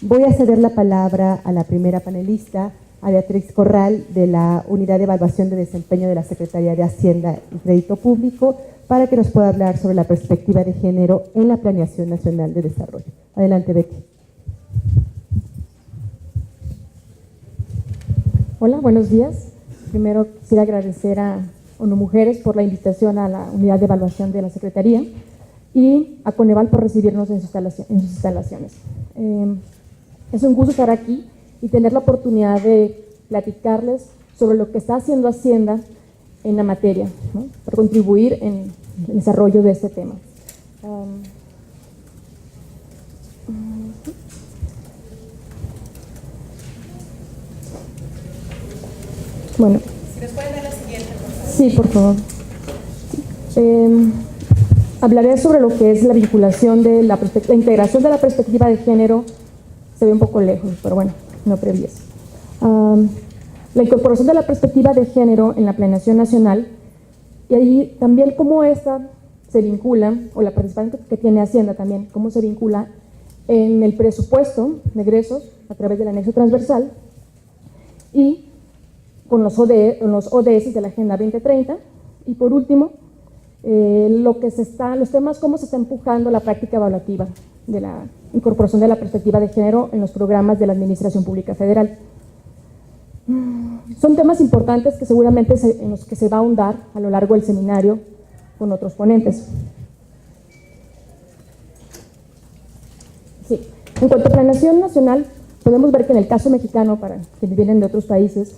Voy a ceder la palabra a la primera panelista, a Beatriz Corral, de la Unidad de Evaluación de Desempeño de la Secretaría de Hacienda y Crédito Público, para que nos pueda hablar sobre la perspectiva de género en la Planeación Nacional de Desarrollo. Adelante, Betty. Hola, buenos días. Primero quisiera agradecer a ONU Mujeres por la invitación a la Unidad de Evaluación de la Secretaría y a Coneval por recibirnos en sus instalaciones. Es un gusto estar aquí y tener la oportunidad de platicarles sobre lo que está haciendo Hacienda en la materia, ¿no?, para contribuir en el desarrollo de este tema. Bueno. ¿Si nos pueden dar la siguiente, por favor? Sí, por favor. Hablaré sobre lo que es la vinculación de la integración de la perspectiva de género. Se ve un poco lejos, pero bueno, no previes. La incorporación de la perspectiva de género en la planeación nacional, y ahí también cómo esta se vincula, o la participación que tiene Hacienda también, cómo se vincula en el presupuesto de egresos a través del anexo transversal y con los ODS de la Agenda 2030, y por último, los temas, cómo se está empujando la práctica evaluativa de la incorporación de la perspectiva de género en los programas de la Administración Pública Federal. Son temas importantes que seguramente en los que se va a ahondar a lo largo del seminario con otros ponentes. Sí. En cuanto a planeación nacional, podemos ver que en el caso mexicano, para quienes vienen de otros países,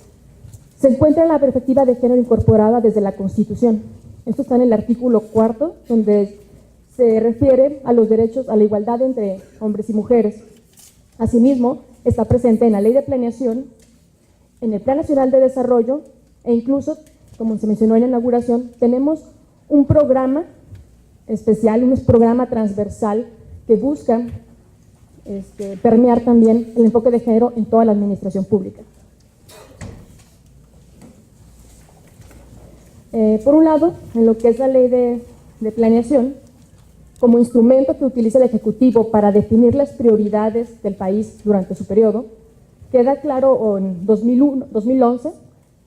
se encuentra la perspectiva de género incorporada desde la Constitución. Esto está en el artículo 4, donde se refiere a los derechos, a la igualdad entre hombres y mujeres. Asimismo, está presente en la Ley de Planeación, en el Plan Nacional de Desarrollo, e incluso, como se mencionó en la inauguración, tenemos un programa especial, un programa transversal que busca permear también el enfoque de género en toda la administración pública. Por un lado, en lo que es la Ley de Planeación, como instrumento que utiliza el Ejecutivo para definir las prioridades del país durante su periodo, queda claro en 2011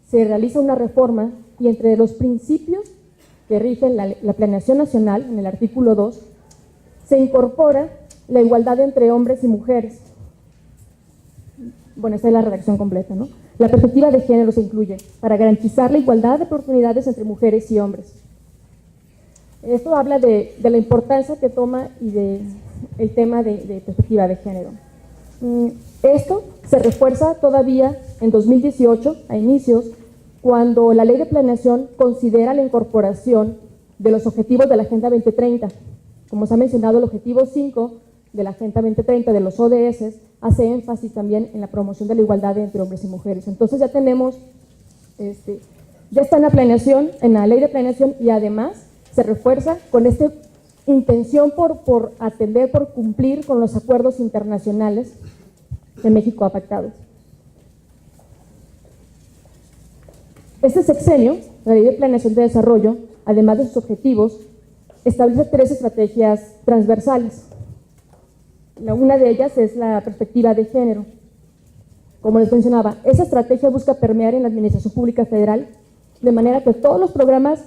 se realiza una reforma y entre los principios que rigen la planeación nacional, en el artículo 2, se incorpora la igualdad entre hombres y mujeres. Bueno, esta es la redacción completa, ¿no? La perspectiva de género se incluye para garantizar la igualdad de oportunidades entre mujeres y hombres. Esto habla de la importancia que toma y el tema de perspectiva de género. Esto se refuerza todavía en 2018, a inicios, cuando la Ley de Planeación considera la incorporación de los objetivos de la Agenda 2030. Como se ha mencionado, el objetivo 5 de la Agenda 2030 de los ODS hace énfasis también en la promoción de la igualdad entre hombres y mujeres. Entonces ya tenemos, ya está en la planeación, en la Ley de Planeación, y además se refuerza con esta intención por atender, por cumplir con los acuerdos internacionales que México ha pactado. Este sexenio, la Ley de Planeación de Desarrollo, además de sus objetivos, establece 3 estrategias transversales. Una de ellas es la perspectiva de género. Como les mencionaba, esa estrategia busca permear en la Administración Pública Federal de manera que todos los programas,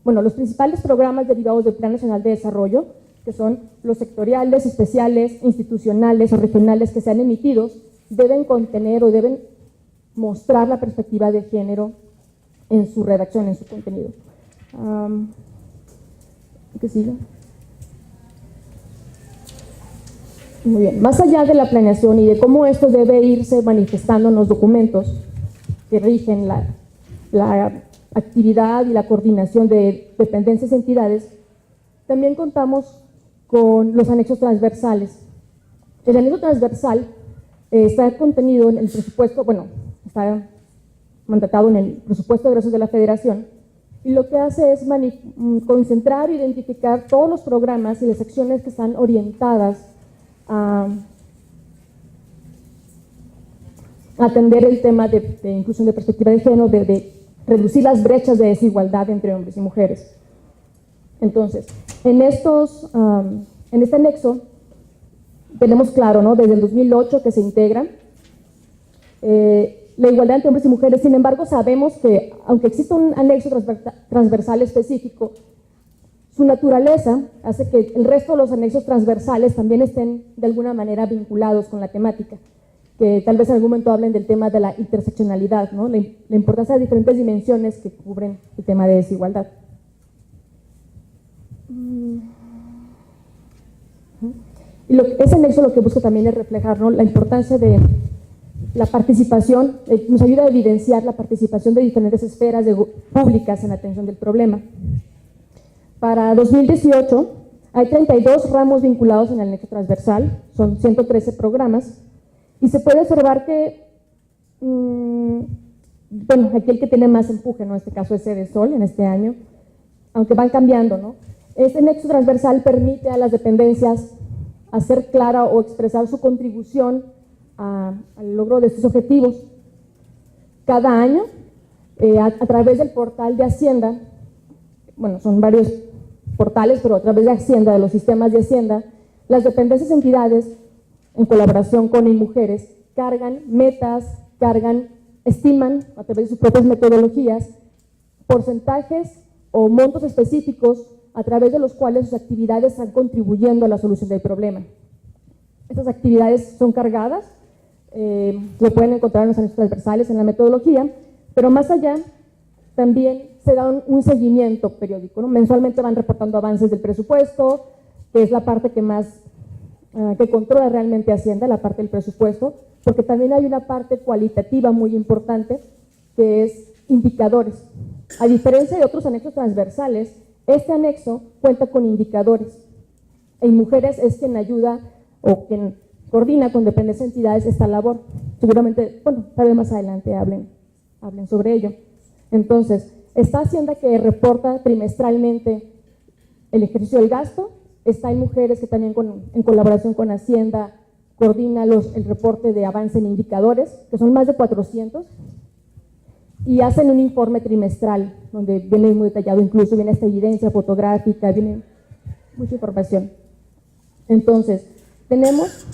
los principales programas derivados del Plan Nacional de Desarrollo, que son los sectoriales, especiales, institucionales o regionales que sean emitidos, deben contener o deben mostrar la perspectiva de género en su redacción, en su contenido. ¿Qué sigue? Muy bien. Más allá de la planeación y de cómo esto debe irse manifestando en los documentos que rigen la actividad y la coordinación de dependencias y entidades, también contamos con los anexos transversales. El anexo transversal está contenido en el presupuesto, está mandatado en el presupuesto de egresos de la Federación, y lo que hace es concentrar e identificar todos los programas y las acciones que están orientadas a atender el tema de inclusión de perspectiva de género, de reducir las brechas de desigualdad entre hombres y mujeres. Entonces, en este anexo tenemos claro, ¿no?, desde el 2008 que se integra la igualdad entre hombres y mujeres. Sin embargo, sabemos que, aunque existe un anexo transversal específico, su naturaleza hace que el resto de los anexos transversales también estén de alguna manera vinculados con la temática, que tal vez en algún momento hablen del tema de la interseccionalidad, ¿no?, la importancia de diferentes dimensiones que cubren el tema de desigualdad. Y ese anexo lo que busca también es reflejar, ¿no?, la importancia de la participación, nos ayuda a evidenciar la participación de diferentes esferas públicas en la atención del problema. Para 2018 hay 32 ramos vinculados en el anexo transversal, son 113 programas, y se puede observar que, bueno, aquí el que tiene más empuje, ¿no?, en este caso es Cedesol en este año, aunque van cambiando, ¿no? Este nexo transversal permite a las dependencias hacer clara o expresar su contribución al logro de sus objetivos. Cada año, a través del portal de Hacienda, bueno, son varios portales, pero a través de Hacienda, de los sistemas de Hacienda, las dependencias y entidades, en colaboración con INMujeres, cargan metas, estiman a través de sus propias metodologías porcentajes o montos específicos a través de los cuales sus actividades están contribuyendo a la solución del problema. Estas actividades son cargadas, lo pueden encontrar en los anexos transversales, en la metodología, pero más allá también se da un seguimiento periódico, ¿no? Mensualmente van reportando avances del presupuesto, que es la parte que más que controla realmente Hacienda, la parte del presupuesto, porque también hay una parte cualitativa muy importante que es indicadores. A diferencia de otros anexos transversales, este anexo cuenta con indicadores. INMujeres es quien ayuda o quien coordina con dependencias de entidades esta labor. Seguramente, bueno, tal vez más adelante hablen sobre ello. Entonces, está Hacienda que reporta trimestralmente el ejercicio del gasto, está INMujeres que también en colaboración con Hacienda coordina el reporte de avance en indicadores, que son más de 400, y hacen un informe trimestral donde viene muy detallado, incluso viene esta evidencia fotográfica, viene mucha información. Entonces, tenemos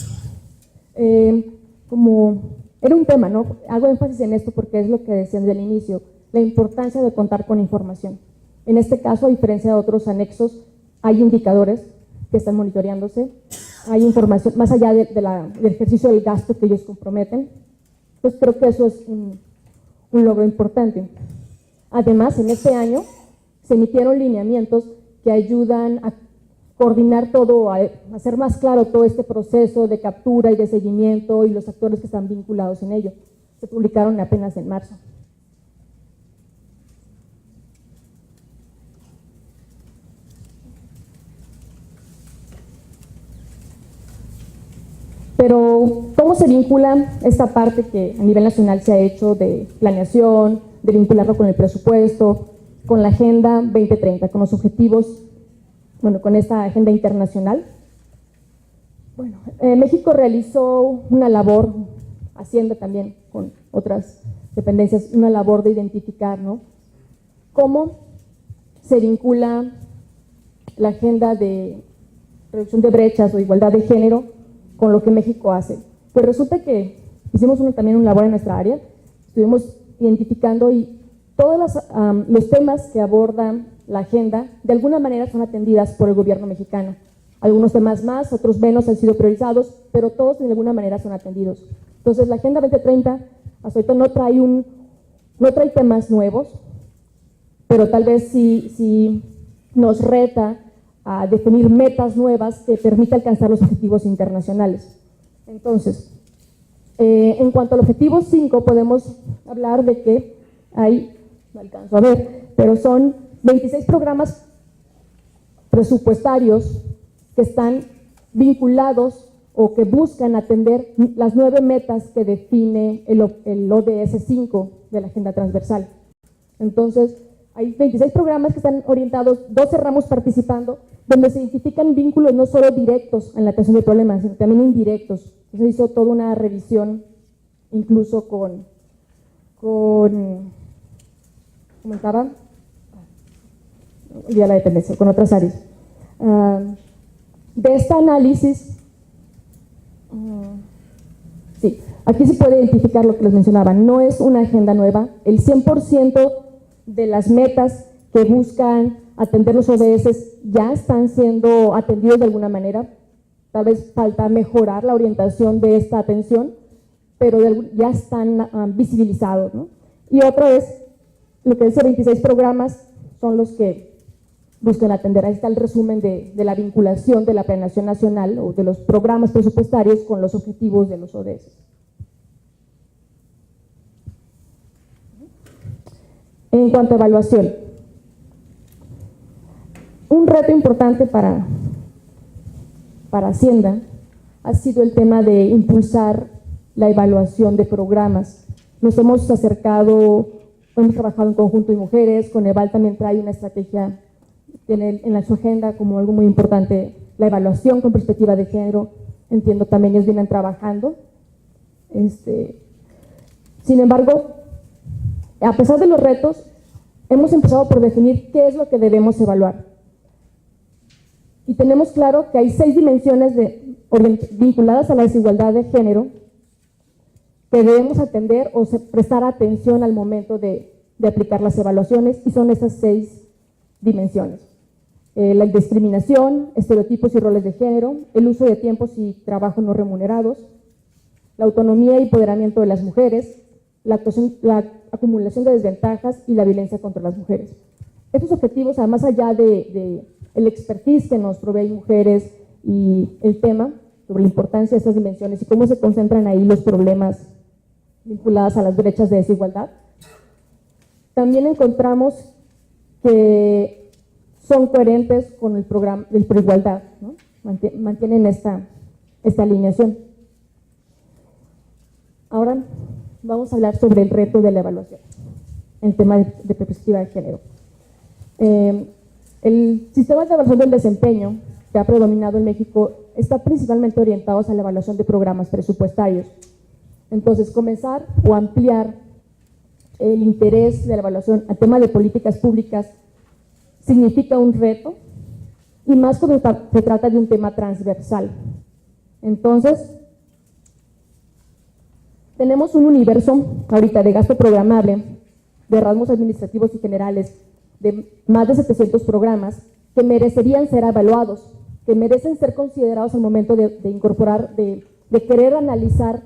como, era un tema, ¿no? Hago énfasis en esto porque es lo que decían desde el inicio, la importancia de contar con información. En este caso, a diferencia de otros anexos, hay indicadores que están monitoreándose, hay información más allá del ejercicio del gasto que ellos comprometen. Pues creo que eso es un logro importante. Además, en este año se emitieron lineamientos que ayudan a coordinar todo, a hacer más claro todo este proceso de captura y de seguimiento y los actores que están vinculados en ello. Se publicaron apenas en marzo. Pero, ¿cómo se vincula esta parte que a nivel nacional se ha hecho de planeación, de vincularlo con el presupuesto, con la Agenda 2030, con los objetivos, bueno, con esta agenda internacional? Bueno, México realizó una labor, Hacienda también con otras dependencias, una labor de identificar, ¿no?, cómo se vincula la agenda de reducción de brechas o igualdad de género con lo que México hace. Pues resulta que hicimos también una labor en nuestra área, estuvimos identificando y todos los temas que aborda la agenda de alguna manera son atendidas por el gobierno mexicano. Algunos temas más, otros menos han sido priorizados, pero todos de alguna manera son atendidos. Entonces la Agenda 2030 hasta ahorita no trae temas nuevos, pero tal vez sí nos reta a definir metas nuevas que permitan alcanzar los objetivos internacionales. Entonces, en cuanto al objetivo 5, podemos hablar de que hay, no alcanzo a ver, pero son 26 programas presupuestarios que están vinculados o que buscan atender las 9 metas que define el ODS 5 de la Agenda Transversal. Entonces, hay 26 programas que están orientados, 12 ramos participando, donde se identifican vínculos no solo directos en la atención del problema, sino también indirectos. Se hizo toda una revisión, incluso comentaba, ya la dependencia, con otras áreas. De este análisis Sí, aquí se puede identificar lo que les mencionaba, no es una agenda nueva, el 100% de las metas que buscan atender los ODS ya están siendo atendidos de alguna manera, tal vez falta mejorar la orientación de esta atención, pero ya están visibilizados, ¿no? Y otra vez, lo que dice 26 programas son los que buscan atender. Ahí está el resumen de la vinculación de la planeación nacional o de los programas presupuestarios con los objetivos de los ODS. En cuanto a evaluación, un reto importante para Hacienda ha sido el tema de impulsar la evaluación de programas. Nos hemos acercado, hemos trabajado en conjunto de mujeres, Coneval también trae una estrategia en su agenda como algo muy importante, la evaluación con perspectiva de género, entiendo también ellos vienen trabajando. Sin embargo, a pesar de los retos, hemos empezado por definir qué es lo que debemos evaluar. Y tenemos claro que hay 6 dimensiones vinculadas a la desigualdad de género que debemos atender o prestar atención al momento de aplicar las evaluaciones, y son esas 6 dimensiones. La discriminación, estereotipos y roles de género, el uso de tiempos y trabajo no remunerados, la autonomía y empoderamiento de las mujeres, la acumulación de desventajas y la violencia contra las mujeres. Estos objetivos, además allá de el expertise que nos provee mujeres y el tema sobre la importancia de estas dimensiones y cómo se concentran ahí los problemas vinculados a las brechas de desigualdad, también encontramos que son coherentes con el programa del Proigualdad, ¿no? Mantienen esta alineación. Ahora vamos a hablar sobre el reto de la evaluación, el tema de perspectiva de género. El sistema de evaluación del desempeño que ha predominado en México está principalmente orientado a la evaluación de programas presupuestarios. Entonces, comenzar o ampliar el interés de la evaluación al tema de políticas públicas significa un reto, y más cuando se trata de un tema transversal. Entonces, tenemos un universo ahorita de gasto programable, de rasgos administrativos y generales, de más de 700 programas que merecerían ser evaluados, que merecen ser considerados al momento de incorporar, de querer analizar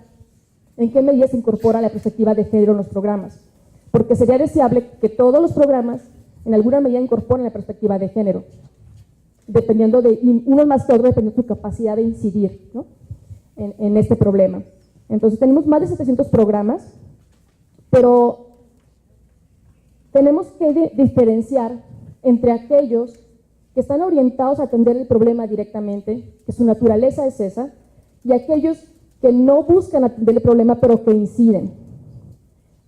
en qué medida se incorpora la perspectiva de género en los programas, porque sería deseable que todos los programas en alguna medida incorporen la perspectiva de género, dependiendo de, uno más que otro, dependiendo de su capacidad de incidir, ¿no?, en este problema. Entonces tenemos más de 700 programas, pero tenemos que diferenciar entre aquellos que están orientados a atender el problema directamente, que su naturaleza es esa, y aquellos que no buscan atender el problema, pero que inciden.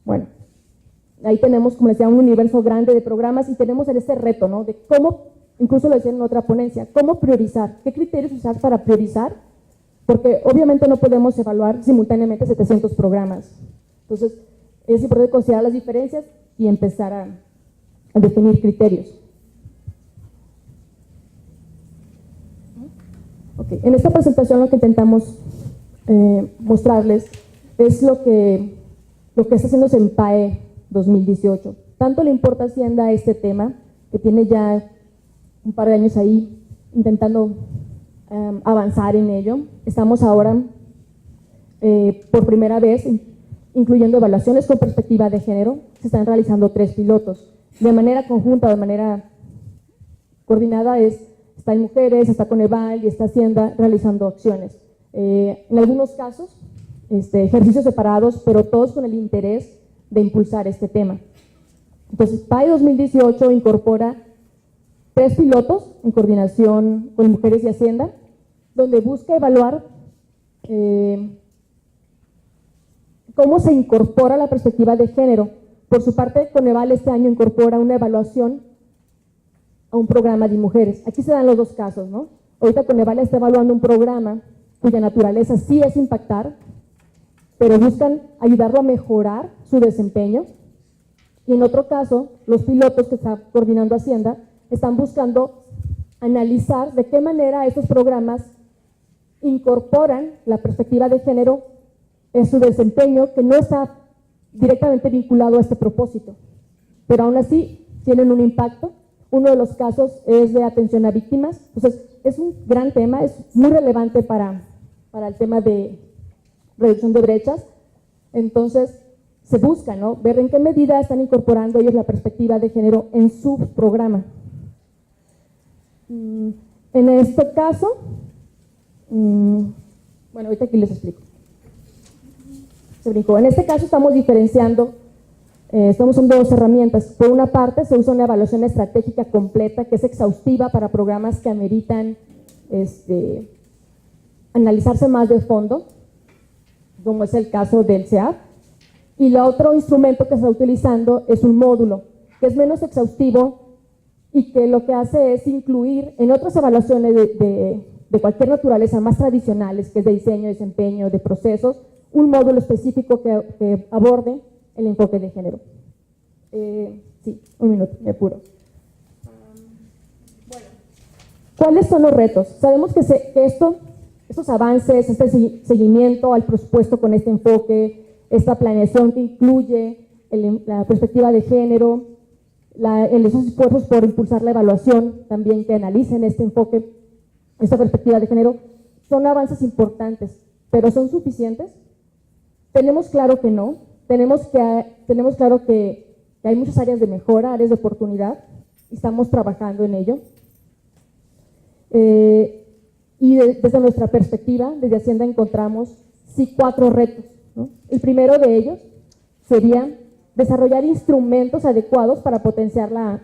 Bueno, ahí tenemos, como les decía, un universo grande de programas, y tenemos este reto, ¿no?, de cómo, incluso lo decía en otra ponencia, cómo priorizar, qué criterios usar para priorizar, porque obviamente no podemos evaluar simultáneamente 700 programas. Entonces, es importante considerar las diferencias y empezar a definir criterios. Okay. En esta presentación lo que intentamos mostrarles es lo que está haciéndose en PAE 2018. Tanto le importa a Hacienda este tema, que tiene ya un par de años ahí intentando avanzar en ello. Estamos ahora por primera vez incluyendo evaluaciones con perspectiva de género. Se están realizando 3 pilotos. De manera conjunta, de manera coordinada, está en Mujeres, está Coneval y está Hacienda realizando acciones. En algunos casos, ejercicios separados, pero todos con el interés de impulsar este tema. Entonces, PAE 2018 incorpora 3 pilotos en coordinación con Mujeres y Hacienda, donde busca evaluar cómo se incorpora la perspectiva de género. Por su parte, Coneval este año incorpora una evaluación a un programa de mujeres. Aquí se dan los 2 casos, ¿no? Ahorita Coneval está evaluando un programa cuya naturaleza sí es impactar, pero buscan ayudarlo a mejorar su desempeño. Y en otro caso, los pilotos que está coordinando Hacienda están buscando analizar de qué manera estos programas incorporan la perspectiva de género en su desempeño, que no está directamente vinculado a este propósito, pero aún así tienen un impacto. Uno de los casos es de atención a víctimas. Entonces, es un gran tema, es muy relevante para el tema de reducción de brechas. Entonces, se busca, ¿no?, ver en qué medida están incorporando ellos la perspectiva de género en su programa. En este caso, bueno, ahorita aquí les explico. En este caso estamos diferenciando, estamos usando dos herramientas. Por una parte, se usa una evaluación estratégica completa que es exhaustiva para programas que ameritan analizarse más de fondo, como es el caso del CEAP. Y el otro instrumento que se está utilizando es un módulo, que es menos exhaustivo y que lo que hace es incluir en otras evaluaciones de cualquier naturaleza más tradicionales, que es de diseño, desempeño, de procesos, un módulo específico que aborde el enfoque de género. Sí, un minuto, me apuro. Bueno, ¿cuáles son los retos? Sabemos que estos avances, este seguimiento al presupuesto con este enfoque, esta planeación que incluye la perspectiva de género, esos esfuerzos por impulsar la evaluación también que analicen este enfoque, esta perspectiva de género, son avances importantes, pero ¿son suficientes? Tenemos claro que no, tenemos claro que hay muchas áreas de mejora, áreas de oportunidad, y estamos trabajando en ello. Y desde nuestra perspectiva, desde Hacienda encontramos sí 4 retos, ¿no? El primero de ellos sería desarrollar instrumentos adecuados para potenciar la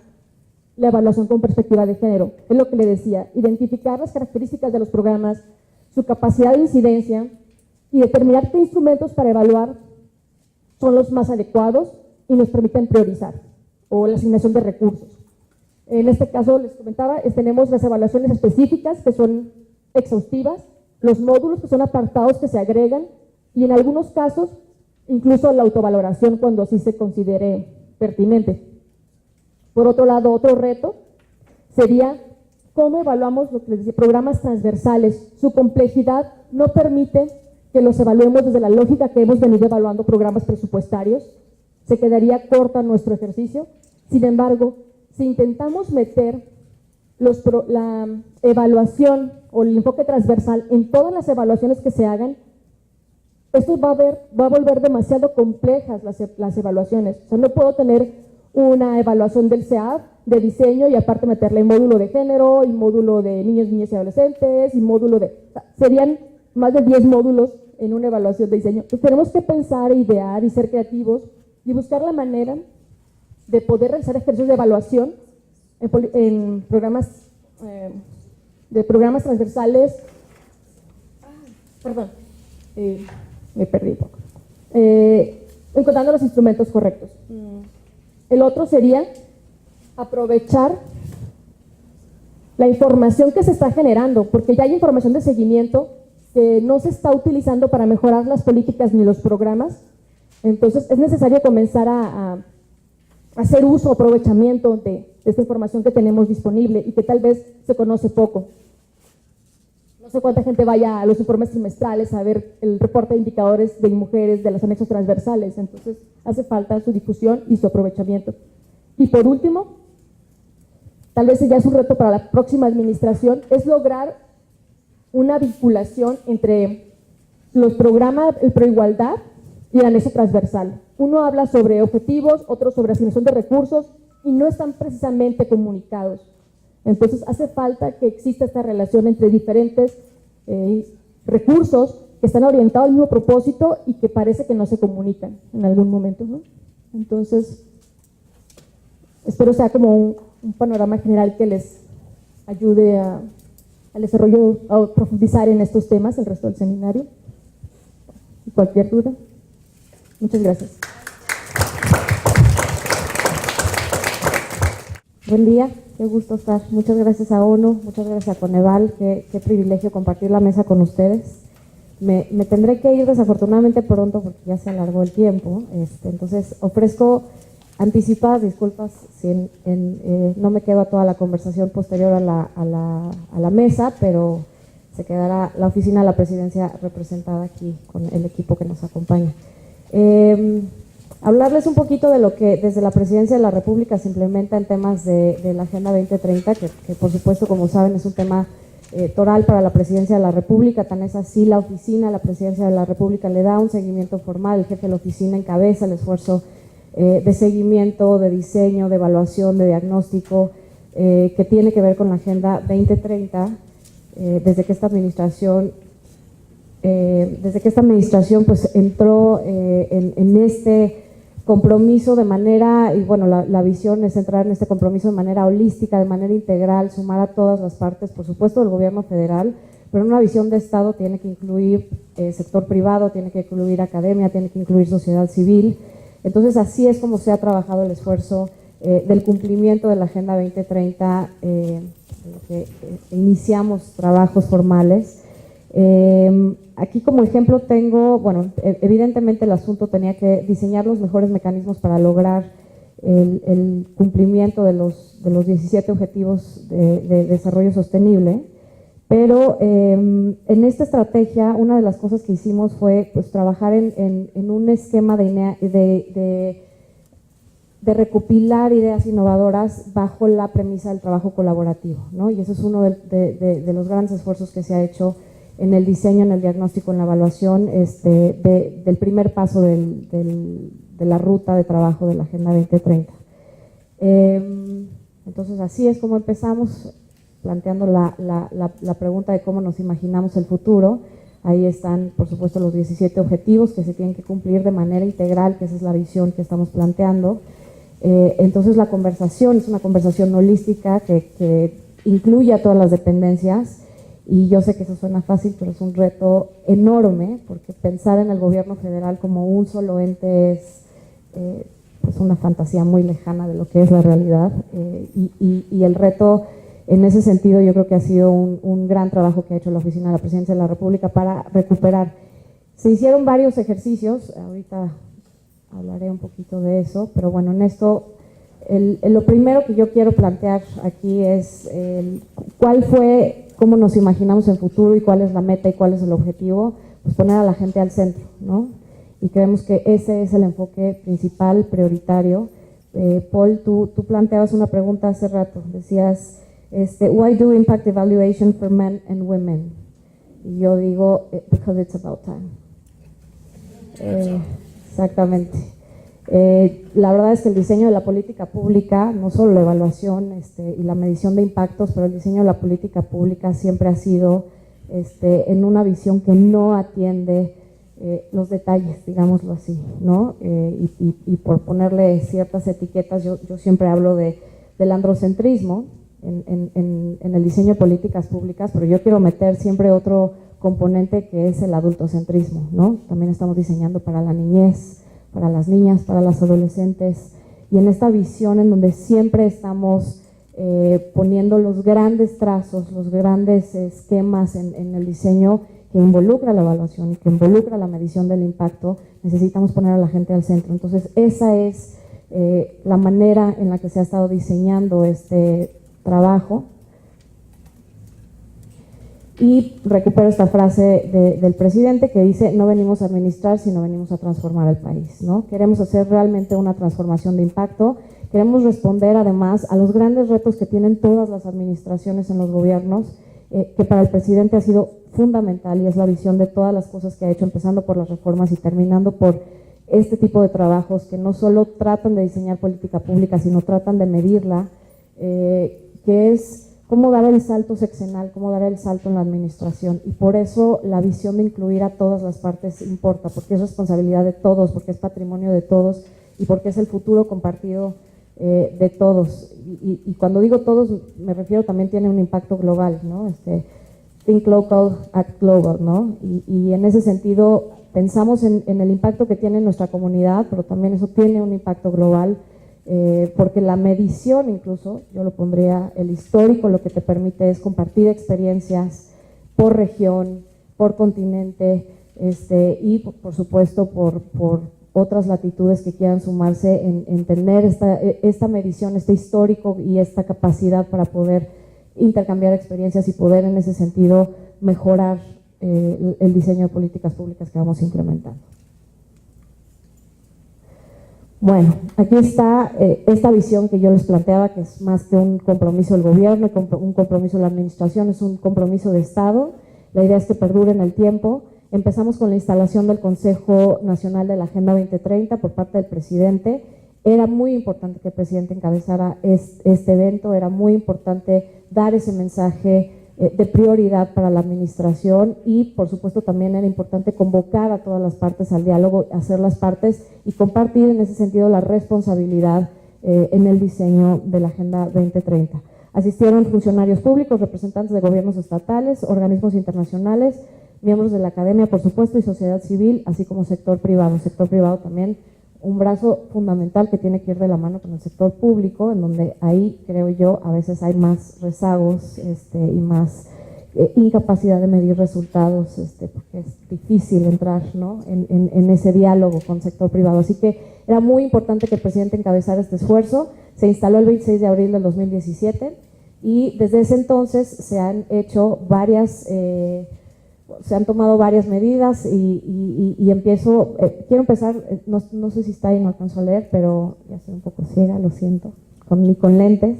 evaluación con perspectiva de género. Es lo que le decía, identificar las características de los programas, su capacidad de incidencia y determinar qué instrumentos para evaluar son los más adecuados y nos permiten priorizar, o la asignación de recursos. En este caso, les comentaba, tenemos las evaluaciones específicas que son exhaustivas, los módulos que son apartados que se agregan y en algunos casos incluso la autovaloración cuando así se considere pertinente. Por otro lado, otro reto sería cómo evaluamos lo que les decía, programas transversales. Su complejidad no permite que los evaluemos desde la lógica que hemos venido evaluando programas presupuestarios. Se quedaría corta nuestro ejercicio. Sin embargo, si intentamos meter la evaluación o el enfoque transversal en todas las evaluaciones que se hagan, esto va a volver demasiado complejas las evaluaciones. O sea, no puedo tener una evaluación del CEAP de diseño y aparte meterle módulo de género y módulo de niños, niñas y adolescentes y módulo de... O sea, serían más de 10 módulos en una evaluación de diseño. Entonces, tenemos que pensar, idear y ser creativos y buscar la manera de poder realizar ejercicios de evaluación en programas transversales. Perdón. Me perdí un poco. Encontrando los instrumentos correctos. El otro sería aprovechar la información que se está generando, porque ya hay información de seguimiento que no se está utilizando para mejorar las políticas ni los programas. Entonces, es necesario comenzar a hacer uso, aprovechamiento de esta información que tenemos disponible y que tal vez se conoce poco. No sé cuánta gente vaya a los informes trimestrales a ver el reporte de indicadores de mujeres de los anexos transversales. Entonces, hace falta su difusión y su aprovechamiento. Y por último, tal vez ya es un reto para la próxima administración, es lograr una vinculación entre los programas, el Proigualdad y el anexo transversal. Uno habla sobre objetivos, otro sobre asignación de recursos y no están precisamente comunicados. Entonces, hace falta que exista esta relación entre diferentes recursos que están orientados al mismo propósito y que parece que no se comunican en algún momento, ¿no? Entonces, espero sea como un panorama general que les ayude al desarrollo, a profundizar en estos temas el resto del seminario. Cualquier duda. Muchas gracias. Buen día, qué gusto estar. Muchas gracias a ONU, muchas gracias a Coneval, qué privilegio compartir la mesa con ustedes. Me tendré que ir desafortunadamente pronto porque ya se alargó el tiempo, entonces ofrezco anticipadas disculpas si no me quedo a toda la conversación posterior a la mesa, pero quedará la oficina de la presidencia representada aquí con el equipo que nos acompaña. Hablarles un poquito de lo que desde la Presidencia de la República se implementa en temas de la Agenda 2030, que por supuesto, como saben, es un tema toral para la Presidencia de la República. Tan es así, la oficina de la Presidencia de la República le da un seguimiento formal, el jefe de la oficina encabeza el esfuerzo de seguimiento, de diseño, de evaluación, de diagnóstico, que tiene que ver con la Agenda 2030, desde que esta administración pues entró en este compromiso de manera, y bueno, la visión es entrar en este compromiso de manera holística, de manera integral, sumar a todas las partes, por supuesto del gobierno federal, pero una visión de Estado tiene que incluir sector privado, tiene que incluir academia, tiene que incluir sociedad civil. Entonces así es como se ha trabajado el esfuerzo del cumplimiento de la Agenda 2030, que iniciamos trabajos formales. Aquí como ejemplo tengo, bueno, evidentemente el asunto tenía que diseñar los mejores mecanismos para lograr el cumplimiento de los 17 objetivos de desarrollo sostenible, pero en esta estrategia una de las cosas que hicimos fue pues trabajar en un esquema de recopilar ideas innovadoras bajo la premisa del trabajo colaborativo, ¿no? Y eso es uno de los grandes esfuerzos que se ha hecho en el diseño, en el diagnóstico, en la evaluación del primer paso de la ruta de trabajo de la Agenda 2030. Entonces así es como empezamos, planteando la pregunta de cómo nos imaginamos el futuro. Ahí están, por supuesto, los 17 objetivos que se tienen que cumplir de manera integral, que esa es la visión que estamos planteando. Entonces la conversación es una conversación holística que incluye a todas las dependencias. Y yo sé que eso suena fácil, pero es un reto enorme, porque pensar en el gobierno federal como un solo ente es pues una fantasía muy lejana de lo que es la realidad. Y el reto, en ese sentido, yo creo que ha sido un gran trabajo que ha hecho la Oficina de la Presidencia de la República para recuperar. Se hicieron varios ejercicios, ahorita hablaré un poquito de eso, pero bueno, en esto, lo primero que yo quiero plantear aquí es cuál fue, cómo nos imaginamos en futuro y cuál es la meta y cuál es el objetivo, pues poner a la gente al centro, ¿no? Y creemos que ese es el enfoque principal, prioritario. Paul, tú planteabas una pregunta hace rato, decías, why do impact evaluation for men and women? Y yo digo, because it's about time. Exactamente. La verdad es que el diseño de la política pública, no solo la evaluación y la medición de impactos, pero el diseño de la política pública siempre ha sido en una visión que no atiende los detalles, digámoslo así, ¿no? Y por ponerle ciertas etiquetas, yo siempre hablo del androcentrismo en el diseño de políticas públicas, pero yo quiero meter siempre otro componente que es el adultocentrismo, ¿no? También estamos diseñando para la niñez, para las niñas, para las adolescentes, y en esta visión en donde siempre estamos poniendo los grandes trazos, los grandes esquemas en el diseño que involucra la evaluación y que involucra la medición del impacto, necesitamos poner a la gente al centro. Entonces esa es la manera en la que se ha estado diseñando este trabajo. Y recupero esta frase del presidente que dice, no venimos a administrar, sino venimos a transformar el país, ¿no? Queremos hacer realmente una transformación de impacto, queremos responder además a los grandes retos que tienen todas las administraciones en los gobiernos, que para el presidente ha sido fundamental y es la visión de todas las cosas que ha hecho, empezando por las reformas y terminando por este tipo de trabajos que no solo tratan de diseñar política pública, sino tratan de medirla, que es cómo dar el salto sexenal, cómo dar el salto en la administración. Y por eso la visión de incluir a todas las partes importa, porque es responsabilidad de todos, porque es patrimonio de todos y porque es el futuro compartido de todos. Y cuando digo todos, me refiero también tiene un impacto global, ¿no? Think local, act global, ¿no? Y en ese sentido pensamos en el impacto que tiene nuestra comunidad, pero también eso tiene un impacto global, porque la medición, incluso yo lo pondría, el histórico, lo que te permite es compartir experiencias por región, por continente, y por supuesto por otras latitudes que quieran sumarse en tener esta medición, este histórico y esta capacidad para poder intercambiar experiencias y poder en ese sentido mejorar el diseño de políticas públicas que vamos implementando. Bueno, aquí está esta visión que yo les planteaba, que es más que un compromiso del gobierno, un compromiso de la administración, es un compromiso de Estado. La idea es que perdure en el tiempo. Empezamos con la instalación del Consejo Nacional de la Agenda 2030 por parte del presidente. Era muy importante que el presidente encabezara este evento, era muy importante dar ese mensaje de prioridad para la administración y, por supuesto, también era importante convocar a todas las partes al diálogo, hacer las partes y compartir en ese sentido la responsabilidad en el diseño de la Agenda 2030. Asistieron funcionarios públicos, representantes de gobiernos estatales, organismos internacionales, miembros de la academia, por supuesto, y sociedad civil, así como sector privado. Sector privado también, un brazo fundamental que tiene que ir de la mano con el sector público, en donde ahí, creo yo, a veces hay más rezagos y más incapacidad de medir resultados, porque es difícil entrar, ¿no?, en ese diálogo con el sector privado. Así que era muy importante que el presidente encabezara este esfuerzo. Se instaló el 26 de abril del 2017 y desde ese entonces se han hecho se han tomado varias medidas y quiero empezar, no sé si está ahí, no alcanzo a leer, pero ya estoy un poco ciega, lo siento, ni con lentes.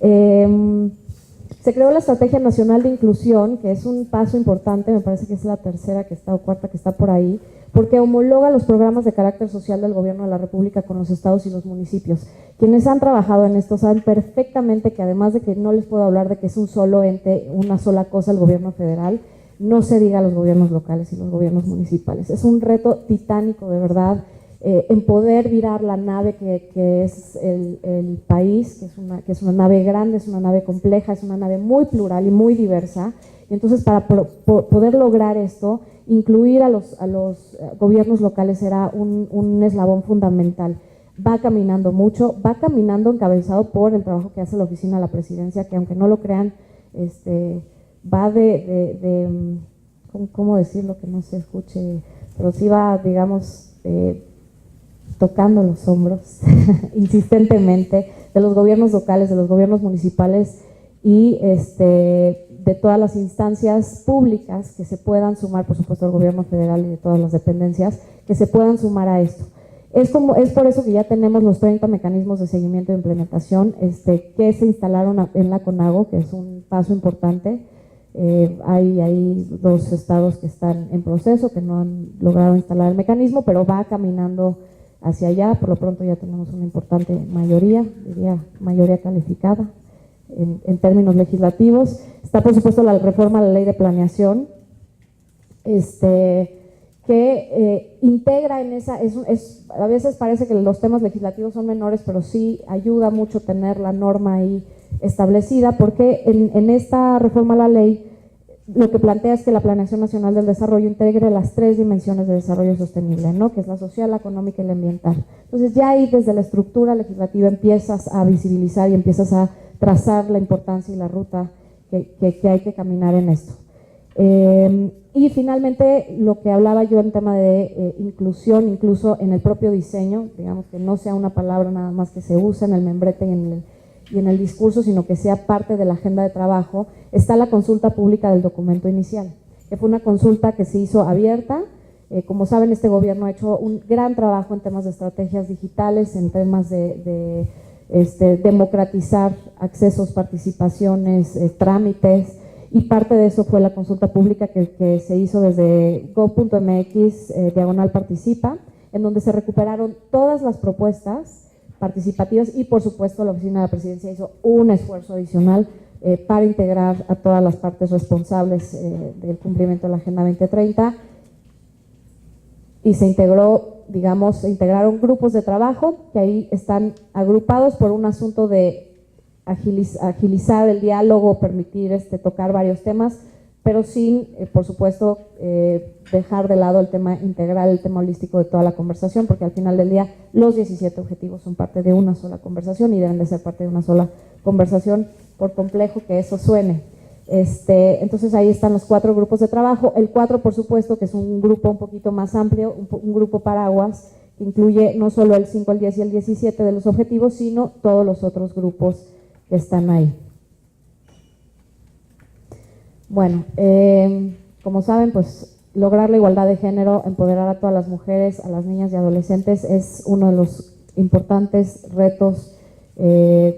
Se creó la Estrategia Nacional de Inclusión, que es un paso importante, me parece que es la tercera que está o cuarta que está por ahí, porque homologa los programas de carácter social del Gobierno de la República con los estados y los municipios. Quienes han trabajado en esto saben perfectamente que, además de que no les puedo hablar de que es un solo ente, una sola cosa el Gobierno federal, no se diga a los gobiernos locales y los gobiernos municipales. Es un reto titánico, de verdad, en poder virar la nave que es el país, que es una nave grande, es una nave compleja, es una nave muy plural y muy diversa. Y entonces, para poder lograr esto, incluir a los gobiernos locales era un eslabón fundamental. Va caminando mucho, va caminando encabezado por el trabajo que hace la Oficina de la Presidencia, que aunque no lo crean, va ¿cómo decirlo que no se escuche? Pero sí va, digamos, tocando los hombros insistentemente de los gobiernos locales, de los gobiernos municipales y de todas las instancias públicas que se puedan sumar, por supuesto, al gobierno federal y de todas las dependencias que se puedan sumar a esto. Es por eso que ya tenemos los 30 mecanismos de seguimiento e implementación que se instalaron en la CONAGO, que es un paso importante. Hay 2 estados que están en proceso, que no han logrado instalar el mecanismo, pero va caminando hacia allá. Por lo pronto ya tenemos una importante mayoría, diría mayoría calificada en términos legislativos. Está, por supuesto, la reforma a la ley de planeación, que integra en esa, a veces parece que los temas legislativos son menores, pero sí ayuda mucho tener la norma ahí establecida, porque en esta reforma a la ley lo que plantea es que la Planeación Nacional del Desarrollo integre las 3 dimensiones de desarrollo sostenible, ¿no?, que es la social, la económica y la ambiental. Entonces ya ahí desde la estructura legislativa empiezas a visibilizar y empiezas a trazar la importancia y la ruta que hay que caminar en esto. Y finalmente, lo que hablaba yo en tema de inclusión, incluso en el propio diseño, digamos que no sea una palabra nada más que se usa en el membrete y en el discurso, sino que sea parte de la agenda de trabajo, está la consulta pública del documento inicial, que fue una consulta que se hizo abierta. Como saben, este gobierno ha hecho un gran trabajo en temas de estrategias digitales, en temas de democratizar accesos, participaciones, trámites, y parte de eso fue la consulta pública que se hizo desde gov.mx/participa, en donde se recuperaron todas las propuestas participativas y, por supuesto, la Oficina de la Presidencia hizo un esfuerzo adicional para integrar a todas las partes responsables del cumplimiento de la Agenda 2030, y se integraron grupos de trabajo que ahí están agrupados por un asunto de agilizar el diálogo, permitir tocar varios temas, pero sin, por supuesto, dejar de lado el tema integral, el tema holístico de toda la conversación, porque al final del día los 17 objetivos son parte de una sola conversación y deben de ser parte de una sola conversación, por complejo que eso suene. Entonces ahí están los 4 grupos de trabajo. El 4, por supuesto, que es un grupo un poquito más amplio, un grupo paraguas, que incluye no solo el 5, el 10 y el 17 de los objetivos, sino todos los otros grupos que están ahí. Bueno, como saben, pues lograr la igualdad de género, empoderar a todas las mujeres, a las niñas y adolescentes es uno de los importantes retos,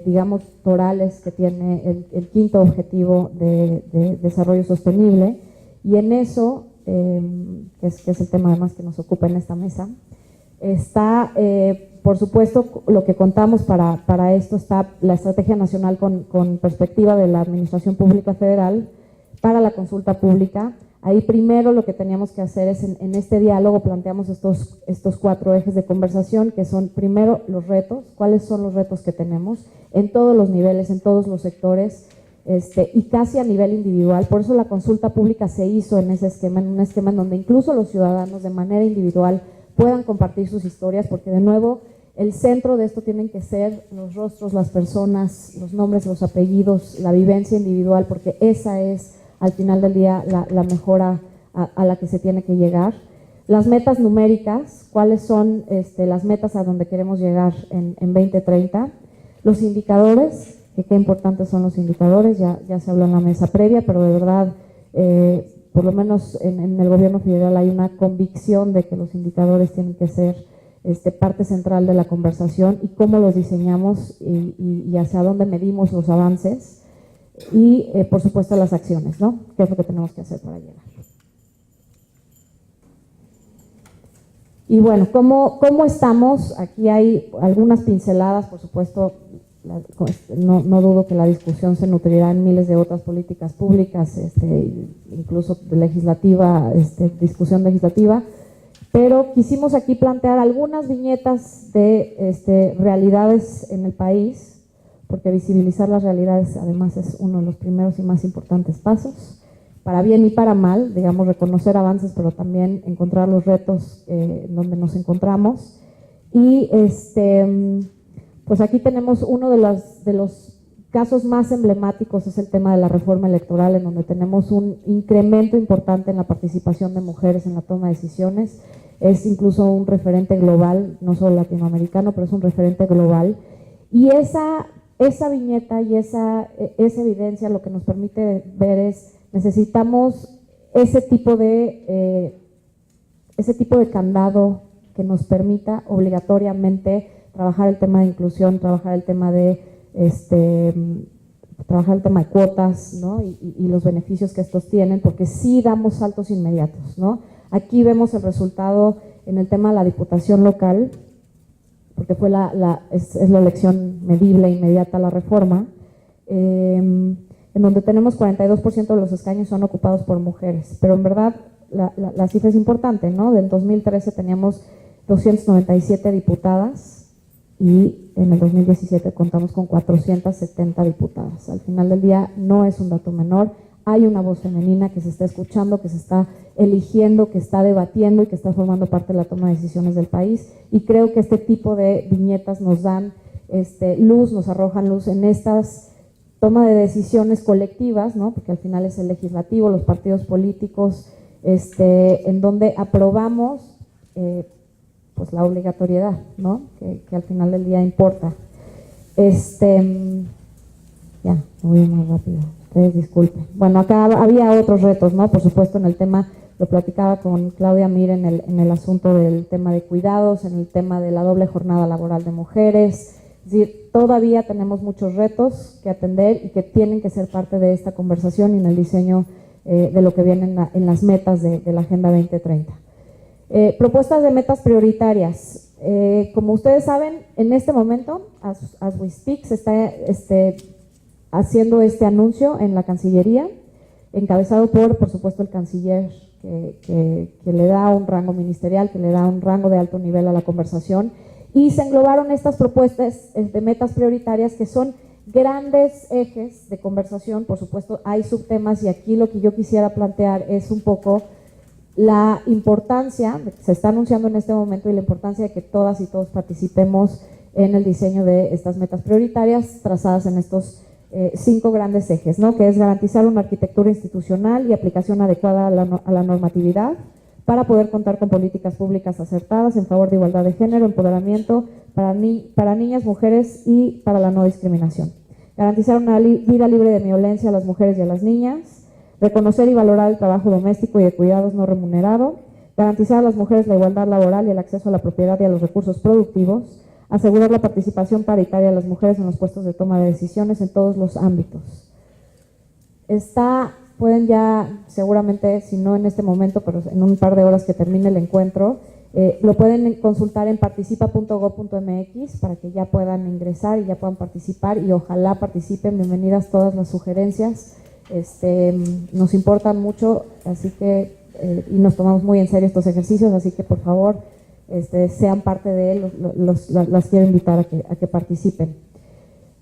digamos, torales que tiene el quinto objetivo de desarrollo sostenible. Y en eso, que es el tema además que nos ocupa en esta mesa, está, por supuesto, lo que contamos para esto está la Estrategia Nacional con perspectiva de la Administración Pública Federal para la consulta pública. Ahí primero lo que teníamos que hacer es en este diálogo planteamos estos 4 ejes de conversación, que son primero los retos, cuáles son los retos que tenemos en todos los niveles, en todos los sectores, y casi a nivel individual. Por eso la consulta pública se hizo en ese esquema, en un esquema en donde incluso los ciudadanos de manera individual puedan compartir sus historias, porque de nuevo el centro de esto tienen que ser los rostros, las personas, los nombres, los apellidos, la vivencia individual, porque esa es al final del día la mejora a la que se tiene que llegar. Las metas numéricas, cuáles son las metas a donde queremos llegar en 2030. Los indicadores, que qué importantes son los indicadores, ya se habló en la mesa previa, pero de verdad, por lo menos en el gobierno federal hay una convicción de que los indicadores tienen que ser parte central de la conversación y cómo los diseñamos y hacia dónde medimos los avances. Y, por supuesto, las acciones, ¿no? ¿Qué es lo que tenemos que hacer para llegar? Y bueno, ¿cómo estamos? Aquí hay algunas pinceladas, por supuesto, no dudo que la discusión se nutrirá en miles de otras políticas públicas, incluso legislativa, discusión legislativa, pero quisimos aquí plantear algunas viñetas de realidades en el país, porque visibilizar las realidades además es uno de los primeros y más importantes pasos, para bien y para mal, digamos, reconocer avances, pero también encontrar los retos en donde nos encontramos. Y pues aquí tenemos uno de los casos más emblemáticos, es el tema de la reforma electoral, en donde tenemos un incremento importante en la participación de mujeres en la toma de decisiones. Es incluso un referente global, no solo latinoamericano, pero es un referente global. Y esa viñeta y esa evidencia lo que nos permite ver es necesitamos ese tipo de candado que nos permita obligatoriamente trabajar el tema de inclusión, trabajar el tema de cuotas, ¿no? y los beneficios que estos tienen, porque sí damos saltos inmediatos, ¿no? Aquí vemos el resultado en el tema de la diputación local, porque fue es la elección medible e inmediata a la reforma, en donde tenemos 42% de los escaños son ocupados por mujeres, pero en verdad la cifra es importante, ¿no? Del 2013 teníamos 297 diputadas y en el 2017 contamos con 470 diputadas. Al final del día no es un dato menor, hay una voz femenina que se está escuchando, que se está eligiendo, que está debatiendo y que está formando parte de la toma de decisiones del país, y creo que este tipo de viñetas nos dan luz, nos arrojan luz en estas toma de decisiones colectivas, ¿no? Porque al final es el legislativo, los partidos políticos, en donde aprobamos pues la obligatoriedad, ¿no? Que al final del día importa. Ya, me voy más rápido. Ustedes disculpen. Bueno, acá había otros retos, ¿no? Por supuesto, en el tema, lo platicaba con Claudia Mir en el asunto del tema de cuidados, en el tema de la doble jornada laboral de mujeres. Es decir, todavía tenemos muchos retos que atender y que tienen que ser parte de esta conversación y en el diseño de lo que viene en las metas de la Agenda 2030. Propuestas de metas prioritarias. Como ustedes saben, en este momento, as we speak, se está haciendo este anuncio en la Cancillería, encabezado por supuesto, el canciller que le da un rango ministerial, que le da un rango de alto nivel a la conversación, y se englobaron estas propuestas de metas prioritarias que son grandes ejes de conversación. Por supuesto, hay subtemas y aquí lo que yo quisiera plantear es un poco la importancia, que se está anunciando en este momento, y la importancia de que todas y todos participemos en el diseño de estas metas prioritarias trazadas en estos 5 grandes ejes, ¿no? Que es garantizar una arquitectura institucional y aplicación adecuada a la normatividad para poder contar con políticas públicas acertadas en favor de igualdad de género, empoderamiento para niñas, mujeres y para la no discriminación. Garantizar una vida libre de violencia a las mujeres y a las niñas, reconocer y valorar el trabajo doméstico y de cuidados no remunerado, garantizar a las mujeres la igualdad laboral y el acceso a la propiedad y a los recursos productivos, asegurar la participación paritaria de las mujeres en los puestos de toma de decisiones en todos los ámbitos. Pueden ya, seguramente, si no en este momento, pero en un par de horas que termine el encuentro, lo pueden consultar en participa.gov.mx para que ya puedan ingresar y ya puedan participar, y ojalá participen. Bienvenidas todas las sugerencias, nos importan mucho, así que y nos tomamos muy en serio estos ejercicios, así que por favor sean parte de él. Las quiero invitar a que participen.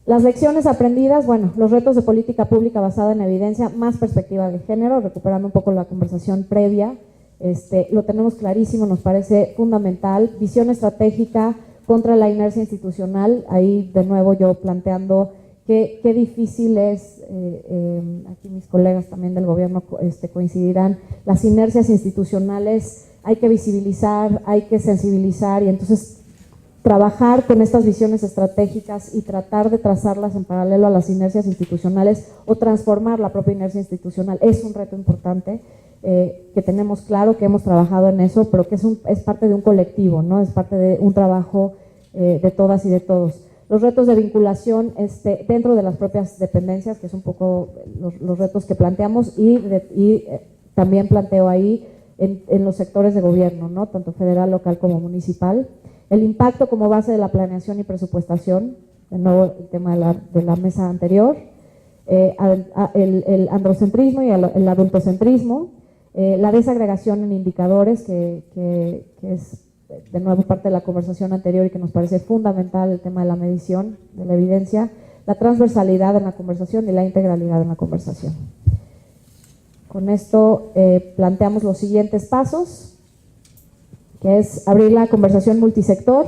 Las lecciones aprendidas, bueno, los retos de política pública basada en evidencia, más perspectiva de género, recuperando un poco la conversación previa, lo tenemos clarísimo, nos parece fundamental. Visión estratégica contra la inercia institucional, ahí de nuevo yo planteando qué difícil es, aquí mis colegas también del gobierno coincidirán, las inercias institucionales hay que visibilizar, hay que sensibilizar, y entonces trabajar con estas visiones estratégicas y tratar de trazarlas en paralelo a las inercias institucionales o transformar la propia inercia institucional es un reto importante, que tenemos claro, que hemos trabajado en eso, pero que es parte de un colectivo, ¿no? Es parte de un trabajo de todas y de todos. Los retos de vinculación dentro de las propias dependencias, que es un poco los retos que planteamos, y también planteo ahí en los sectores de gobierno, ¿no? Tanto federal, local como municipal. El impacto como base de la planeación y presupuestación, de nuevo el tema de la mesa anterior, el androcentrismo y el adultocentrismo, la desagregación en indicadores, que es de nuevo parte de la conversación anterior y que nos parece fundamental, el tema de la medición, de la evidencia, la transversalidad en la conversación y la integralidad en la conversación. Con esto planteamos los siguientes pasos, que es abrir la conversación multisector,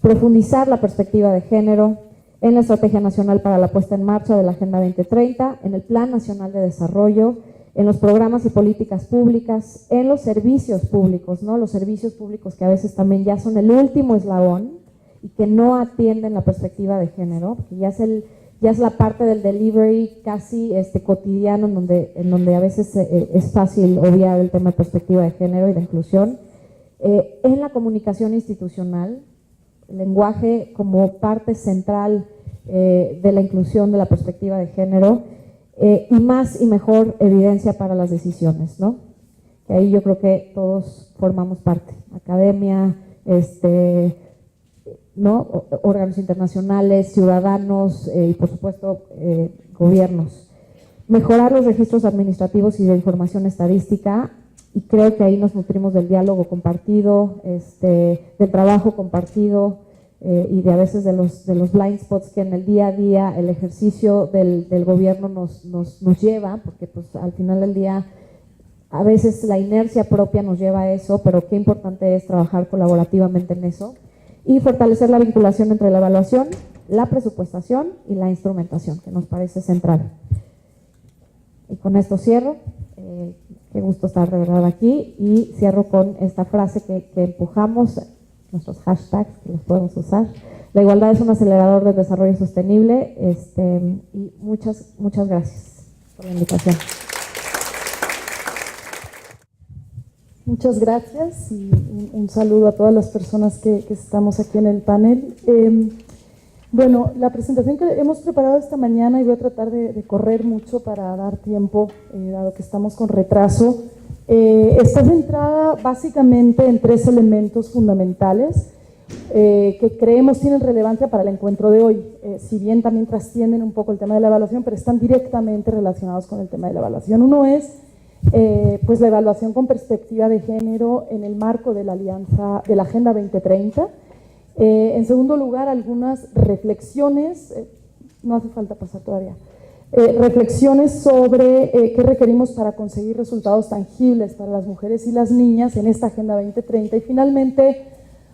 profundizar la perspectiva de género en la Estrategia Nacional para la Puesta en Marcha de la Agenda 2030, en el Plan Nacional de Desarrollo, en los programas y políticas públicas, en los servicios públicos, ¿no? Los servicios públicos que a veces también ya son el último eslabón y que no atienden la perspectiva de género, que ya es la parte del delivery casi cotidiano en donde a veces es fácil obviar el tema de perspectiva de género y de inclusión. En la comunicación institucional, el lenguaje como parte central de la inclusión de la perspectiva de género, y más y mejor evidencia para las decisiones, ¿no? Que ahí yo creo que todos formamos parte, academia, ¿no? Órganos internacionales, ciudadanos y por supuesto gobiernos. Mejorar los registros administrativos y de información estadística, y creo que ahí nos nutrimos del diálogo compartido, del trabajo compartido, y de a veces de los blind spots que en el día a día el ejercicio del gobierno nos lleva, porque pues al final del día a veces la inercia propia nos lleva a eso, pero qué importante es trabajar colaborativamente en eso, y fortalecer la vinculación entre la evaluación, la presupuestación y la instrumentación, que nos parece central. Y con esto cierro. Qué gusto estar de verdad aquí, y cierro con esta frase que empujamos, nuestros hashtags que los podemos usar. La igualdad es un acelerador del desarrollo sostenible, y muchas gracias por la invitación. Muchas gracias y un saludo a todas las personas que estamos aquí en el panel. Bueno, la presentación que hemos preparado esta mañana, y voy a tratar de correr mucho para dar tiempo, dado que estamos con retraso, está centrada básicamente en 3 elementos fundamentales que creemos tienen relevancia para el encuentro de hoy, si bien también trascienden un poco el tema de la evaluación, pero están directamente relacionados con el tema de la evaluación. Uno es pues la evaluación con perspectiva de género en el marco de la alianza de la Agenda 2030. En segundo lugar, algunas reflexiones, no hace falta pasar todavía, reflexiones sobre qué requerimos para conseguir resultados tangibles para las mujeres y las niñas en esta Agenda 2030, y finalmente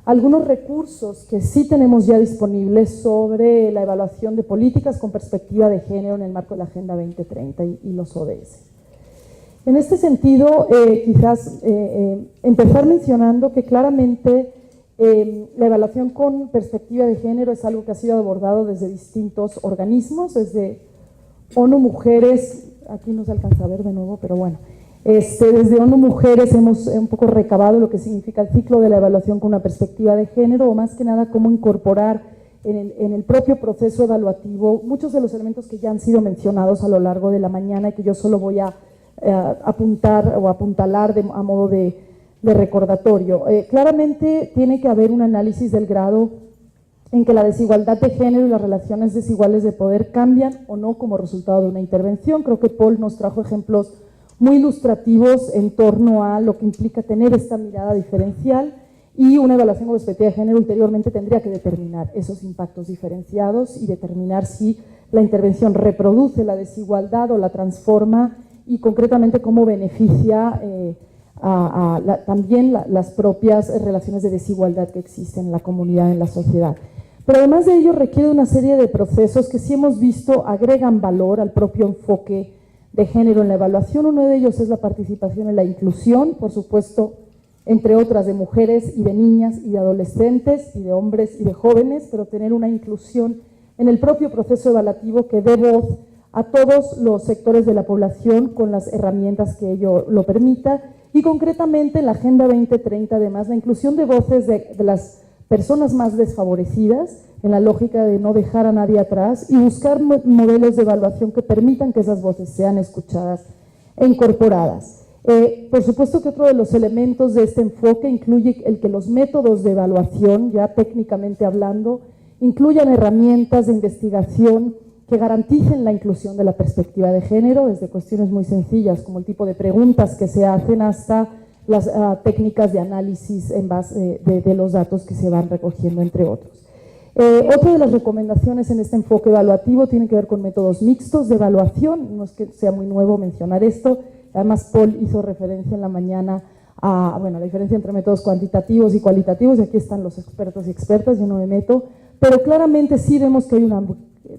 algunos recursos que sí tenemos ya disponibles sobre la evaluación de políticas con perspectiva de género en el marco de la Agenda 2030 y los ODS. En este sentido, quizás empezar mencionando que claramente la evaluación con perspectiva de género es algo que ha sido abordado desde distintos organismos, desde ONU Mujeres aquí no se alcanza a ver de nuevo, pero bueno. Desde ONU Mujeres hemos un poco recabado lo que significa el ciclo de la evaluación con una perspectiva de género, o más que nada cómo incorporar en el propio proceso evaluativo muchos de los elementos que ya han sido mencionados a lo largo de la mañana y que yo solo voy a apuntar o apuntalar a modo de recordatorio. Claramente tiene que haber un análisis del grado en que la desigualdad de género y las relaciones desiguales de poder cambian o no como resultado de una intervención. Creo que Paul nos trajo ejemplos muy ilustrativos en torno a lo que implica tener esta mirada diferencial, y una evaluación con perspectiva de género ulteriormente tendría que determinar esos impactos diferenciados y determinar si la intervención reproduce la desigualdad o la transforma, y concretamente cómo beneficia también las propias relaciones de desigualdad que existen en la comunidad, en la sociedad. Pero además de ello requiere una serie de procesos que, sí hemos visto, agregan valor al propio enfoque de género en la evaluación. Uno de ellos es la participación en la inclusión, por supuesto, entre otras, de mujeres y de niñas y de adolescentes y de hombres y de jóvenes, pero tener una inclusión en el propio proceso evaluativo que dé voz a todos los sectores de la población con las herramientas que ello lo permita, y concretamente en la Agenda 2030, además, la inclusión de voces de las personas más desfavorecidas, en la lógica de no dejar a nadie atrás, y buscar modelos de evaluación que permitan que esas voces sean escuchadas e incorporadas. Por supuesto que otro de los elementos de este enfoque incluye el que los métodos de evaluación, ya técnicamente hablando, incluyan herramientas de investigación que garanticen la inclusión de la perspectiva de género, desde cuestiones muy sencillas como el tipo de preguntas que se hacen hasta las técnicas de análisis en base de los datos que se van recogiendo, entre otros. Otra de las recomendaciones en este enfoque evaluativo tiene que ver con métodos mixtos de evaluación. No es que sea muy nuevo mencionar esto, además Paul hizo referencia en la mañana a la diferencia entre métodos cuantitativos y cualitativos, y aquí están los expertos y expertas, yo no me meto, pero claramente sí vemos que hay una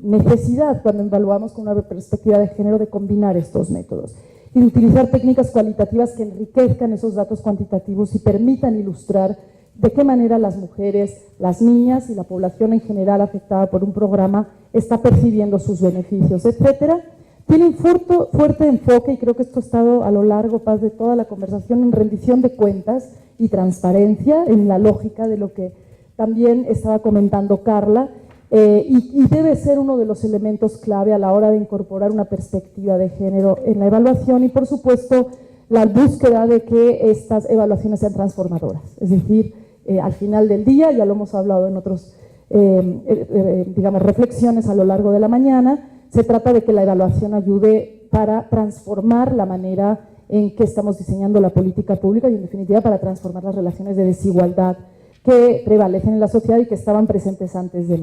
necesidad, cuando evaluamos con una perspectiva de género, de combinar estos métodos y de utilizar técnicas cualitativas que enriquezcan esos datos cuantitativos y permitan ilustrar de qué manera las mujeres, las niñas y la población en general afectada por un programa está percibiendo sus beneficios, etcétera. Tiene un fuerte enfoque, y creo que esto ha estado a lo largo de toda la conversación, en rendición de cuentas y transparencia, en la lógica de lo que también estaba comentando Carla, y debe ser uno de los elementos clave a la hora de incorporar una perspectiva de género en la evaluación, y por supuesto la búsqueda de que estas evaluaciones sean transformadoras. Es decir, al final del día, ya lo hemos hablado en otros reflexiones a lo largo de la mañana, se trata de que la evaluación ayude para transformar la manera en que estamos diseñando la política pública, y en definitiva para transformar las relaciones de desigualdad que prevalecen en la sociedad y que estaban presentes antes de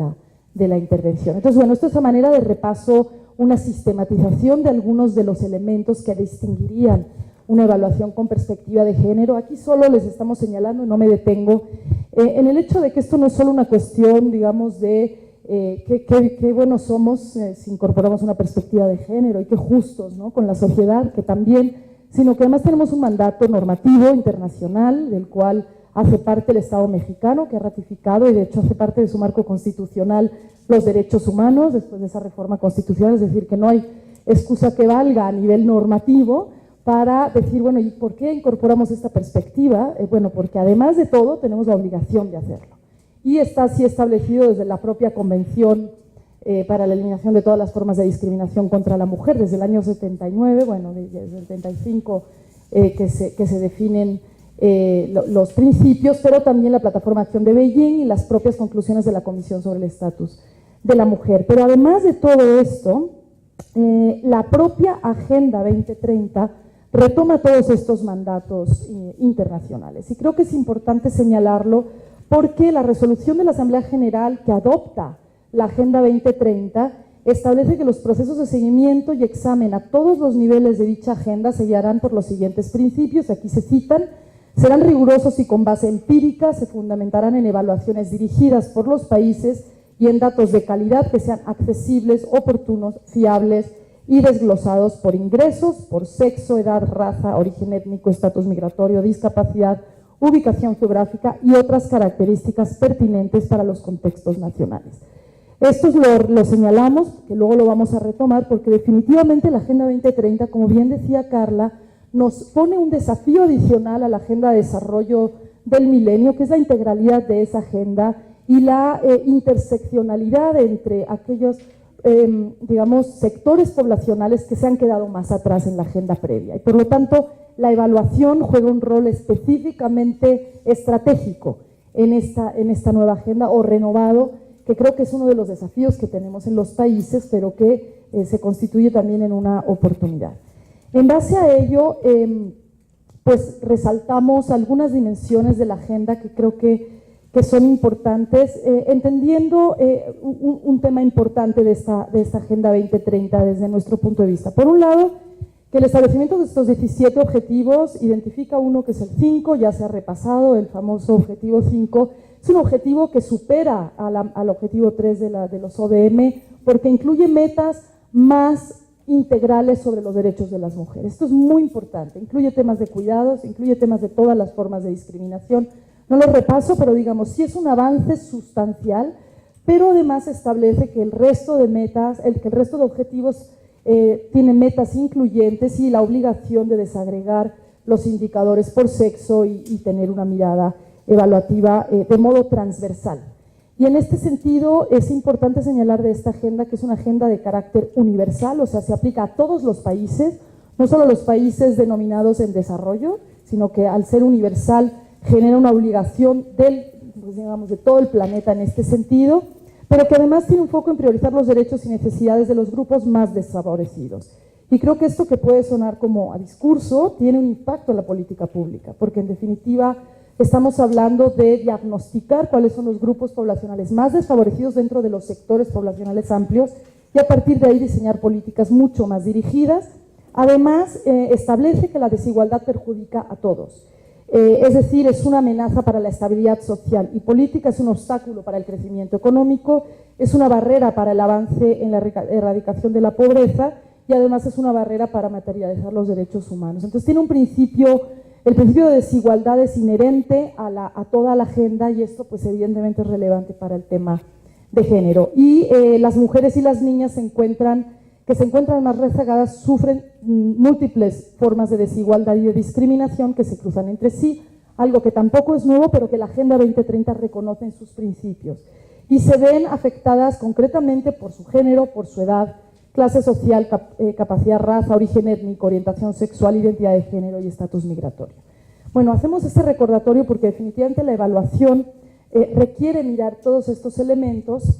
la intervención. Entonces, bueno, esto es a manera de repaso, una sistematización de algunos de los elementos que distinguirían una evaluación con perspectiva de género. Aquí solo les estamos señalando, y no me detengo, en el hecho de que esto no es solo una cuestión, digamos, de qué buenos somos si incorporamos una perspectiva de género, y qué justos, ¿no?, con la sociedad, que también, sino que además tenemos un mandato normativo internacional del cual hace parte el Estado mexicano, que ha ratificado, y de hecho hace parte de su marco constitucional, los derechos humanos después de esa reforma constitucional. Es decir, que no hay excusa que valga a nivel normativo para decir, bueno, ¿y por qué incorporamos esta perspectiva? Bueno, porque además de todo tenemos la obligación de hacerlo. Y está así establecido desde la propia Convención para la eliminación de todas las formas de discriminación contra la mujer, desde el año 79, bueno, desde el 75 que se definen los principios, pero también la Plataforma de Acción de Beijing y las propias conclusiones de la Comisión sobre el Estatus de la Mujer. Pero además de todo esto, la propia Agenda 2030 retoma todos estos mandatos internacionales, y creo que es importante señalarlo porque la resolución de la Asamblea General que adopta la Agenda 2030 establece que los procesos de seguimiento y examen a todos los niveles de dicha agenda se guiarán por los siguientes principios, aquí se citan: serán rigurosos y con base empírica, se fundamentarán en evaluaciones dirigidas por los países y en datos de calidad que sean accesibles, oportunos, fiables y desglosados por ingresos, por sexo, edad, raza, origen étnico, estatus migratorio, discapacidad, ubicación geográfica y otras características pertinentes para los contextos nacionales. Esto lo señalamos, que luego lo vamos a retomar, porque definitivamente la Agenda 2030, como bien decía Carla, nos pone un desafío adicional a la Agenda de Desarrollo del Milenio, que es la integralidad de esa agenda y la interseccionalidad entre aquellos, digamos, sectores poblacionales que se han quedado más atrás en la agenda previa. Y por lo tanto, la evaluación juega un rol específicamente estratégico en esta nueva agenda, o renovado, que creo que es uno de los desafíos que tenemos en los países, pero que se constituye también en una oportunidad. En base a ello, pues resaltamos algunas dimensiones de la agenda que creo que son importantes, entendiendo un tema importante de esta Agenda 2030 desde nuestro punto de vista. Por un lado, que el establecimiento de estos 17 objetivos identifica uno que es el 5, ya se ha repasado, el famoso objetivo 5, es un objetivo que supera al objetivo 3 de los ODM, porque incluye metas más integrales sobre los derechos de las mujeres. Esto es muy importante, incluye temas de cuidados, incluye temas de todas las formas de discriminación. No lo repaso, pero digamos, sí es un avance sustancial, pero además establece que el resto de metas, que el resto de objetivos tiene metas incluyentes y la obligación de desagregar los indicadores por sexo y tener una mirada evaluativa de modo transversal. Y en este sentido es importante señalar de esta agenda que es una agenda de carácter universal, o sea, se aplica a todos los países, no solo a los países denominados en desarrollo, sino que al ser universal genera una obligación de todo el planeta en este sentido, pero que además tiene un foco en priorizar los derechos y necesidades de los grupos más desfavorecidos. Y creo que esto, que puede sonar como a discurso, tiene un impacto en la política pública, porque en definitiva estamos hablando de diagnosticar cuáles son los grupos poblacionales más desfavorecidos dentro de los sectores poblacionales amplios y a partir de ahí diseñar políticas mucho más dirigidas. Además, establece que la desigualdad perjudica a todos. Es decir, es una amenaza para la estabilidad social y política, es un obstáculo para el crecimiento económico, es una barrera para el avance en la erradicación de la pobreza y además es una barrera para materializar los derechos humanos. Entonces tiene un principio, el principio de desigualdad es inherente a toda la agenda y esto pues evidentemente es relevante para el tema de género. Y las mujeres y las niñas se encuentran más rezagadas, sufren múltiples formas de desigualdad y de discriminación que se cruzan entre sí, algo que tampoco es nuevo, pero que la Agenda 2030 reconoce en sus principios. Y se ven afectadas concretamente por su género, por su edad, clase social, capacidad, raza, origen étnico, orientación sexual, identidad de género y estatus migratorio. Bueno, hacemos este recordatorio porque definitivamente la evaluación requiere mirar todos estos elementos.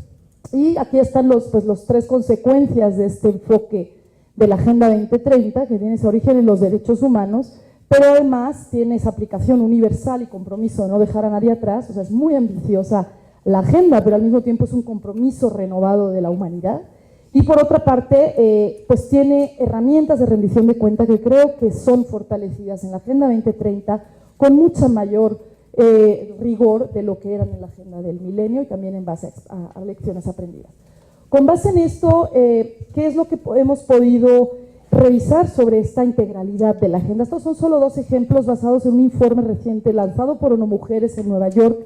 Y aquí están los 3 consecuencias de este enfoque de la Agenda 2030, que tiene ese origen en los derechos humanos, pero además tiene esa aplicación universal y compromiso de no dejar a nadie atrás. O sea, es muy ambiciosa la agenda, pero al mismo tiempo es un compromiso renovado de la humanidad. Y por otra parte, pues tiene herramientas de rendición de cuenta que creo que son fortalecidas en la Agenda 2030 con mucha mayor rigor de lo que eran en la Agenda del Milenio y también en base a lecciones aprendidas. Con base en esto, ¿qué es lo que hemos podido revisar sobre esta integralidad de la agenda? Estos son solo 2 ejemplos basados en un informe reciente lanzado por ONU Mujeres en Nueva York,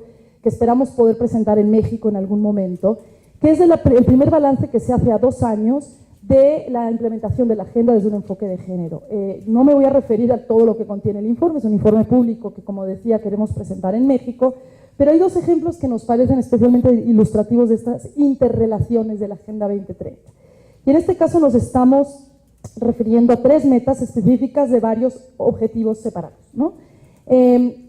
que esperamos poder presentar en México en algún momento, que es el primer balance que se hace a 2 años de la implementación de la agenda desde un enfoque de género. No me voy a referir a todo lo que contiene el informe, es un informe público que, como decía, queremos presentar en México, pero hay 2 ejemplos que nos parecen especialmente ilustrativos de estas interrelaciones de la Agenda 2030. Y en este caso nos estamos refiriendo a 3 metas específicas de varios objetivos separados, ¿no? ¿Qué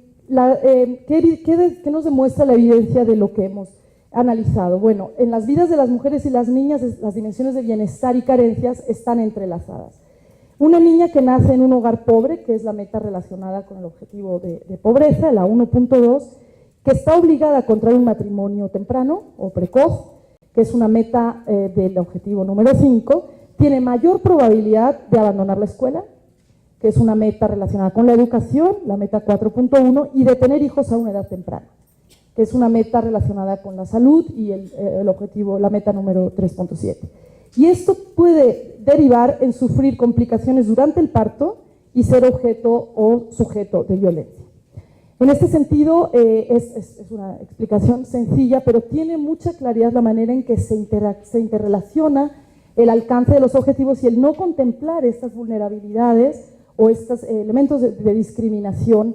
nos demuestra la evidencia de lo que hemos analizado? Bueno, en las vidas de las mujeres y las niñas las dimensiones de bienestar y carencias están entrelazadas. Una niña que nace en un hogar pobre, que es la meta relacionada con el objetivo de pobreza, la 1.2, que está obligada a contraer un matrimonio temprano o precoz, que es una meta del objetivo número 5, tiene mayor probabilidad de abandonar la escuela, que es una meta relacionada con la educación, la meta 4.1, y de tener hijos a una edad temprana, que es una meta relacionada con la salud y el objetivo, la meta número 3.7. Y esto puede derivar en sufrir complicaciones durante el parto y ser objeto o sujeto de violencia. En este sentido, es una explicación sencilla, pero tiene mucha claridad la manera en que se interrelaciona el alcance de los objetivos y el no contemplar estas vulnerabilidades o estos elementos de discriminación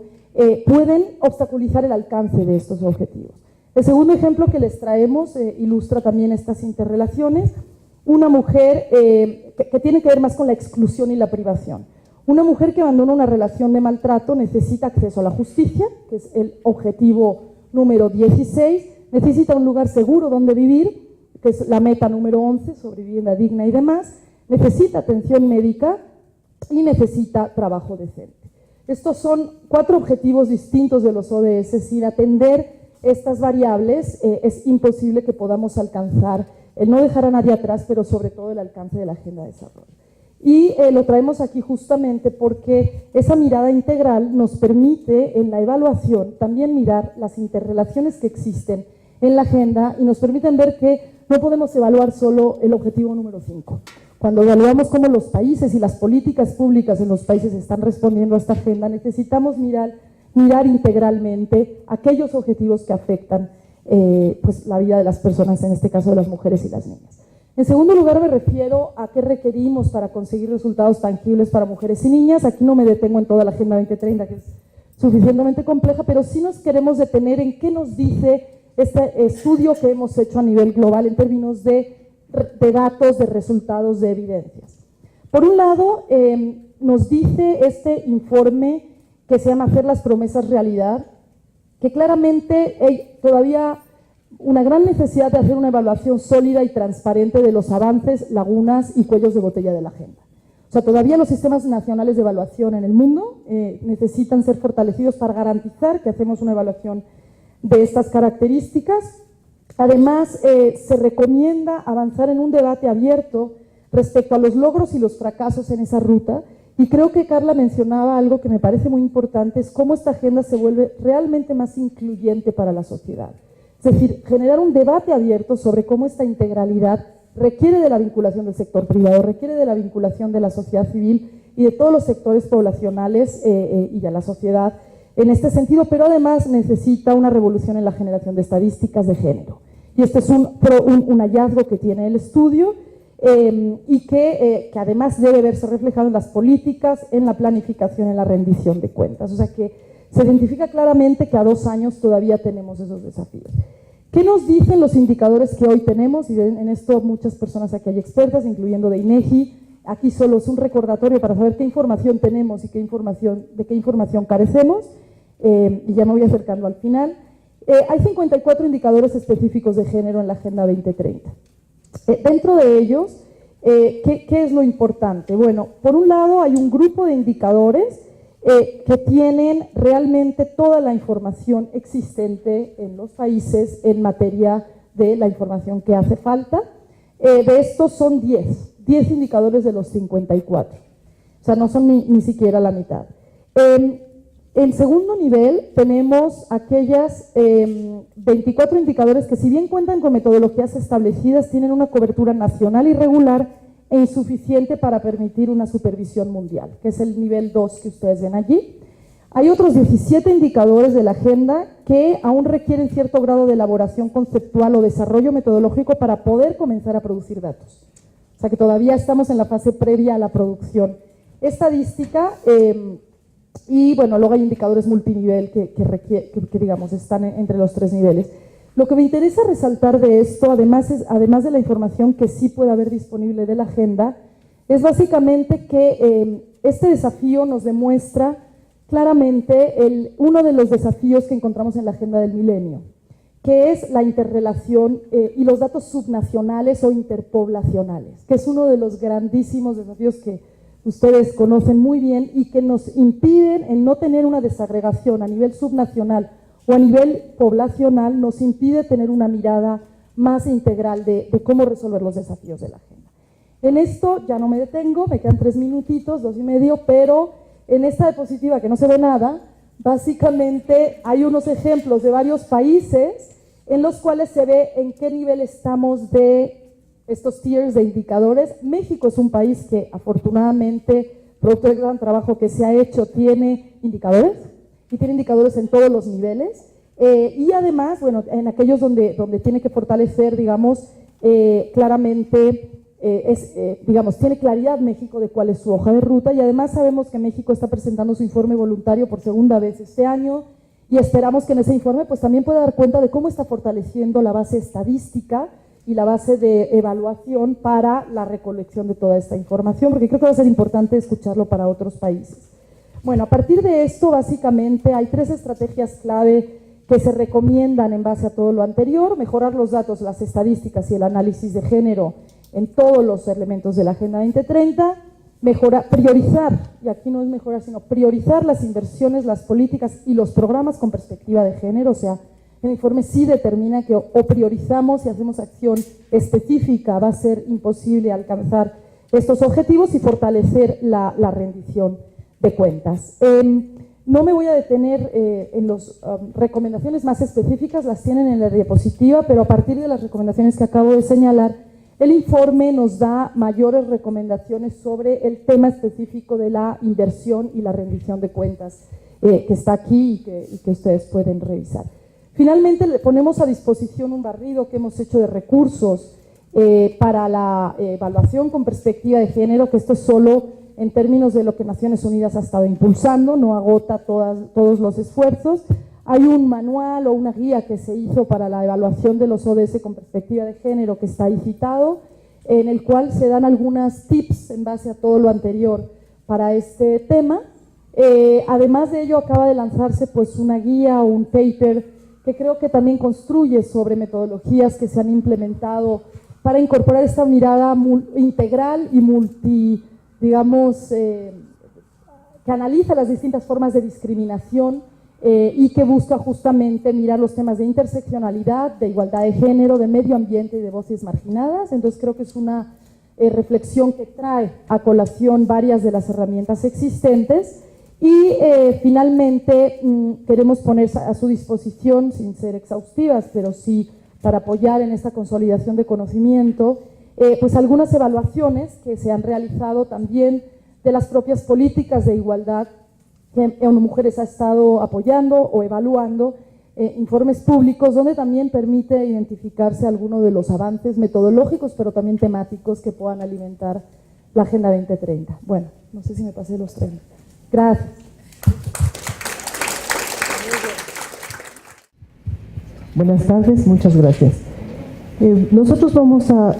pueden obstaculizar el alcance de estos objetivos. El segundo ejemplo que les traemos ilustra también estas interrelaciones. Una mujer que tiene que ver más con la exclusión y la privación. Una mujer que abandona una relación de maltrato necesita acceso a la justicia, que es el objetivo número 16, necesita un lugar seguro donde vivir, que es la meta número 11, sobre vivienda digna y demás, necesita atención médica y necesita trabajo decente. Estos son 4 objetivos distintos de los ODS. Sin atender estas variables es imposible que podamos alcanzar el no dejar a nadie atrás, pero sobre todo el alcance de la Agenda de Desarrollo. Y lo traemos aquí justamente porque esa mirada integral nos permite en la evaluación también mirar las interrelaciones que existen en la agenda y nos permiten ver que no podemos evaluar solo el objetivo número 5. Cuando evaluamos cómo los países y las políticas públicas en los países están respondiendo a esta agenda, necesitamos mirar integralmente aquellos objetivos que afectan pues la vida de las personas, en este caso de las mujeres y las niñas. En segundo lugar, me refiero a qué requerimos para conseguir resultados tangibles para mujeres y niñas. Aquí no me detengo en toda la Agenda 2030, que es suficientemente compleja, pero sí nos queremos detener en qué nos dice este estudio que hemos hecho a nivel global en términos de datos, de resultados, de evidencias. Por un lado, nos dice este informe que se llama Hacer las promesas realidad, que claramente hay todavía una gran necesidad de hacer una evaluación sólida y transparente de los avances, lagunas y cuellos de botella de la agenda. O sea, todavía los sistemas nacionales de evaluación en el mundo necesitan ser fortalecidos para garantizar que hacemos una evaluación de estas características. Además, se recomienda avanzar en un debate abierto respecto a los logros y los fracasos en esa ruta. Y creo que Carla mencionaba algo que me parece muy importante, es cómo esta agenda se vuelve realmente más incluyente para la sociedad. Es decir, generar un debate abierto sobre cómo esta integralidad requiere de la vinculación del sector privado, requiere de la vinculación de la sociedad civil y de todos los sectores poblacionales y de la sociedad en este sentido, pero además necesita una revolución en la generación de estadísticas de género. Y este es un hallazgo que tiene el estudio y que además debe verse reflejado en las políticas, en la planificación, en la rendición de cuentas. O sea que se identifica claramente que a 2 años todavía tenemos esos desafíos. ¿Qué nos dicen los indicadores que hoy tenemos? Y en esto muchas personas aquí hay expertas, incluyendo de INEGI. Aquí solo es un recordatorio para saber qué información tenemos y de qué información carecemos. Y ya me voy acercando al final. Hay 54 indicadores específicos de género en la Agenda 2030. Dentro de ellos, ¿qué es lo importante? Bueno, por un lado hay un grupo de indicadores que tienen realmente toda la información existente en los países en materia de la información que hace falta. De estos son 10 indicadores de los 54. O sea, no son ni siquiera la mitad. En segundo nivel tenemos aquellas 24 indicadores que, si bien cuentan con metodologías establecidas, tienen una cobertura nacional irregular e insuficiente para permitir una supervisión mundial, que es el nivel 2 que ustedes ven allí. Hay otros 17 indicadores de la agenda que aún requieren cierto grado de elaboración conceptual o desarrollo metodológico para poder comenzar a producir datos. O sea que todavía estamos en la fase previa a la producción estadística. Y bueno, luego hay indicadores multinivel que digamos están entre los 3 niveles. Lo que me interesa resaltar de esto, además de la información que sí puede haber disponible de la agenda, es básicamente que este desafío nos demuestra claramente uno de los desafíos que encontramos en la Agenda del Milenio, que es la interrelación y los datos subnacionales o interpoblacionales, que es uno de los grandísimos desafíos que ustedes conocen muy bien y que nos impiden en no tener una desagregación a nivel subnacional o a nivel poblacional, nos impide tener una mirada más integral de cómo resolver los desafíos de la agenda. En esto ya no me detengo, me quedan 3 minutitos, 2 y medio, pero en esta diapositiva que no se ve nada, básicamente hay unos ejemplos de varios países en los cuales se ve en qué nivel estamos de estos tiers de indicadores. México es un país que afortunadamente, producto del gran trabajo que se ha hecho, tiene indicadores y tiene indicadores en todos los niveles. Y además, bueno, en aquellos donde tiene que fortalecer, digamos, claramente, digamos, tiene claridad México de cuál es su hoja de ruta, y además sabemos que México está presentando su informe voluntario por segunda vez este año, y esperamos que en ese informe pues también pueda dar cuenta de cómo está fortaleciendo la base estadística y la base de evaluación para la recolección de toda esta información, porque creo que va a ser importante escucharlo para otros países. Bueno, a partir de esto, básicamente, hay 3 estrategias clave que se recomiendan en base a todo lo anterior: mejorar los datos, las estadísticas y el análisis de género en todos los elementos de la Agenda 2030, priorizar, y aquí no es mejorar, sino priorizar las inversiones, las políticas y los programas con perspectiva de género. O sea, el informe sí determina que o priorizamos y hacemos acción específica, va a ser imposible alcanzar estos objetivos, y fortalecer la rendición de cuentas. No me voy a detener en las recomendaciones más específicas, las tienen en la diapositiva, pero a partir de las recomendaciones que acabo de señalar, el informe nos da mayores recomendaciones sobre el tema específico de la inversión y la rendición de cuentas, que está aquí y que ustedes pueden revisar. Finalmente, le ponemos a disposición un barrido que hemos hecho de recursos para la evaluación con perspectiva de género, que esto es solo en términos de lo que Naciones Unidas ha estado impulsando, no agota todos los esfuerzos. Hay un manual o una guía que se hizo para la evaluación de los ODS con perspectiva de género, que está ahí citado, en el cual se dan algunas tips en base a todo lo anterior para este tema. Además de ello, acaba de lanzarse pues una guía o un paper que creo que también construye sobre metodologías que se han implementado para incorporar esta mirada integral y digamos, que analiza las distintas formas de discriminación y que busca justamente mirar los temas de interseccionalidad, de igualdad de género, de medio ambiente y de voces marginadas. Entonces creo que es una reflexión que trae a colación varias de las herramientas existentes. Y finalmente queremos poner a su disposición, sin ser exhaustivas, pero sí para apoyar en esta consolidación de conocimiento, pues algunas evaluaciones que se han realizado también de las propias políticas de igualdad que ONU Mujeres ha estado apoyando o evaluando, informes públicos donde también permite identificarse algunos de los avances metodológicos, pero también temáticos que puedan alimentar la Agenda 2030. Bueno, no sé si me pasé los 30. Gracias. Buenas tardes, muchas gracias. Nosotros vamos a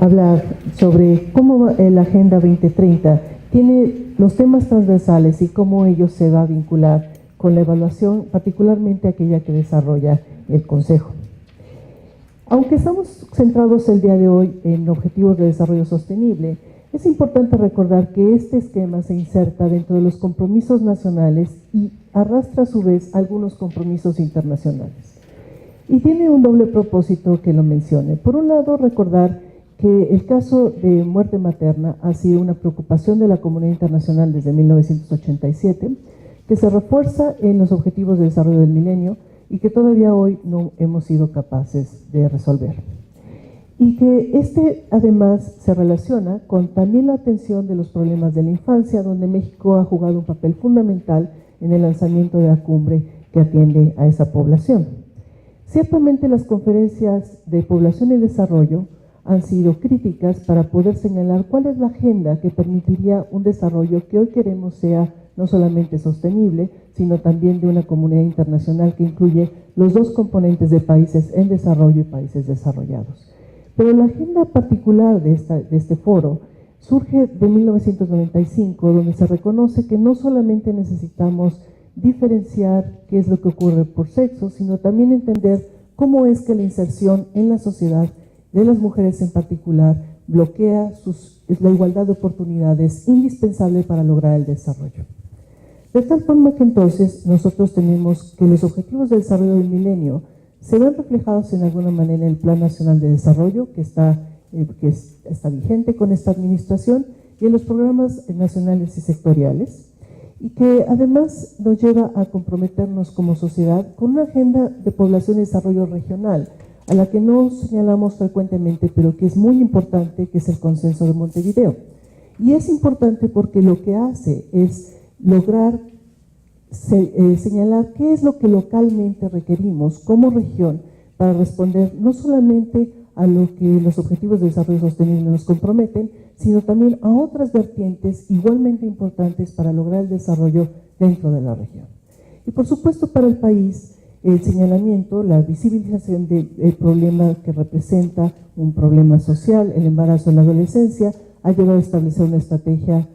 hablar sobre cómo la Agenda 2030 tiene los temas transversales y cómo ello se va a vincular con la evaluación, particularmente aquella que desarrolla el Consejo. Aunque estamos centrados el día de hoy en objetivos de desarrollo sostenible, es importante recordar que este esquema se inserta dentro de los compromisos nacionales y arrastra a su vez algunos compromisos internacionales. Y tiene un doble propósito que lo mencione. Por un lado, recordar que el caso de muerte materna ha sido una preocupación de la comunidad internacional desde 1987, que se refuerza en los Objetivos de Desarrollo del Milenio y que todavía hoy no hemos sido capaces de resolver. Y que además se relaciona con también la atención de los problemas de la infancia, donde México ha jugado un papel fundamental en el lanzamiento de la cumbre que atiende a esa población. Ciertamente las conferencias de población y desarrollo han sido críticas para poder señalar cuál es la agenda que permitiría un desarrollo que hoy queremos sea no solamente sostenible, sino también de una comunidad internacional que incluye los dos componentes de países en desarrollo y países desarrollados. Pero la agenda particular de este foro surge de 1995, donde se reconoce que no solamente necesitamos diferenciar qué es lo que ocurre por sexo, sino también entender cómo es que la inserción en la sociedad de las mujeres en particular bloquea la igualdad de oportunidades indispensable para lograr el desarrollo. De tal forma que entonces nosotros tenemos que los objetivos de desarrollo del milenio se ven reflejados en alguna manera en el Plan Nacional de Desarrollo que está vigente con esta administración y en los programas nacionales y sectoriales, y que además nos lleva a comprometernos como sociedad con una agenda de población y desarrollo regional, a la que no señalamos frecuentemente, pero que es muy importante, que es el Consenso de Montevideo. Y es importante porque lo que hace es lograr señalar qué es lo que localmente requerimos como región para responder no solamente a lo que los Objetivos de Desarrollo Sostenible nos comprometen, sino también a otras vertientes igualmente importantes para lograr el desarrollo dentro de la región. Y por supuesto para el país, el señalamiento, la visibilización del problema que representa un problema social, el embarazo en la adolescencia, ha llevado a establecer una estrategia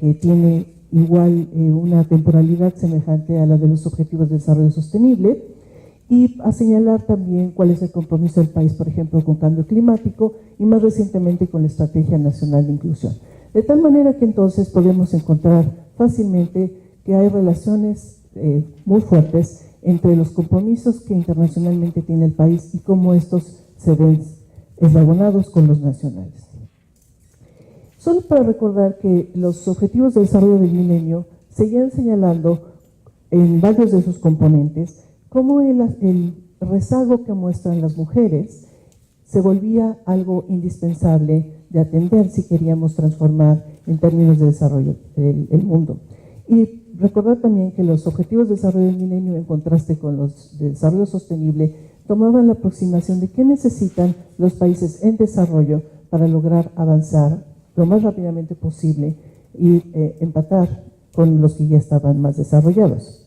que tiene igual una temporalidad semejante a la de los Objetivos de Desarrollo Sostenible, y a señalar también cuál es el compromiso del país, por ejemplo, con cambio climático y más recientemente con la Estrategia Nacional de Inclusión. De tal manera que entonces podemos encontrar fácilmente que hay relaciones muy fuertes entre los compromisos que internacionalmente tiene el país y cómo estos se ven eslabonados con los nacionales. Solo para recordar que los Objetivos de Desarrollo del Milenio seguían señalando en varios de sus componentes cómo el rezago que muestran las mujeres se volvía algo indispensable de atender si queríamos transformar en términos de desarrollo el mundo. Y recordar también que los Objetivos de Desarrollo del Milenio, en contraste con los de desarrollo sostenible, tomaban la aproximación de qué necesitan los países en desarrollo para lograr avanzar lo más rápidamente posible y empatar con los que ya estaban más desarrollados.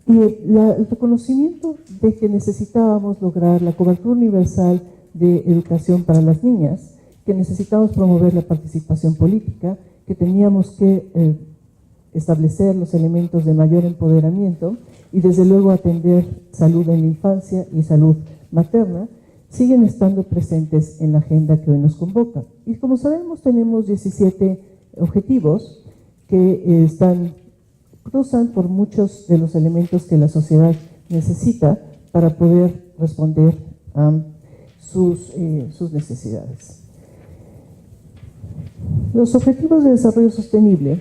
Y el reconocimiento de que necesitábamos lograr la cobertura universal de educación para las niñas, que necesitábamos promover la participación política, que teníamos que establecer los elementos de mayor empoderamiento y desde luego atender salud en la infancia y salud materna, siguen estando presentes en la agenda que hoy nos convoca. Y como sabemos, tenemos 17 objetivos que cruzan por muchos de los elementos que la sociedad necesita para poder responder a sus necesidades. Los Objetivos de Desarrollo Sostenible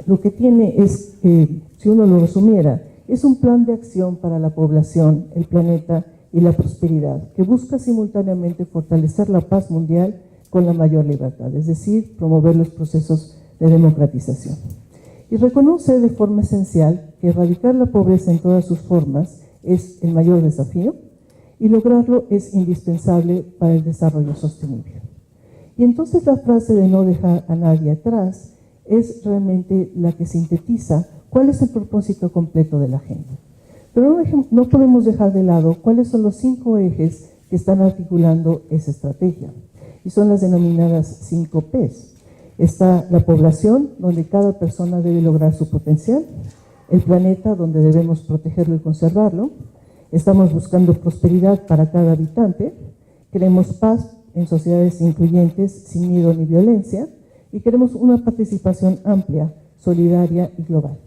lo que tiene es, si uno lo resumiera, es un plan de acción para la población, el planeta y la prosperidad, que busca simultáneamente fortalecer la paz mundial con la mayor libertad, es decir, promover los procesos de democratización. Y reconoce de forma esencial que erradicar la pobreza en todas sus formas es el mayor desafío y lograrlo es indispensable para el desarrollo sostenible. Y entonces la frase de no dejar a nadie atrás es realmente la que sintetiza cuál es el propósito completo de la agenda. Pero no podemos dejar de lado cuáles son los 5 ejes que están articulando esa estrategia, y son las denominadas 5 Ps. Está la población, donde cada persona debe lograr su potencial; el planeta, donde debemos protegerlo y conservarlo; estamos buscando prosperidad para cada habitante; queremos paz en sociedades incluyentes, sin miedo ni violencia; y queremos una participación amplia, solidaria y global.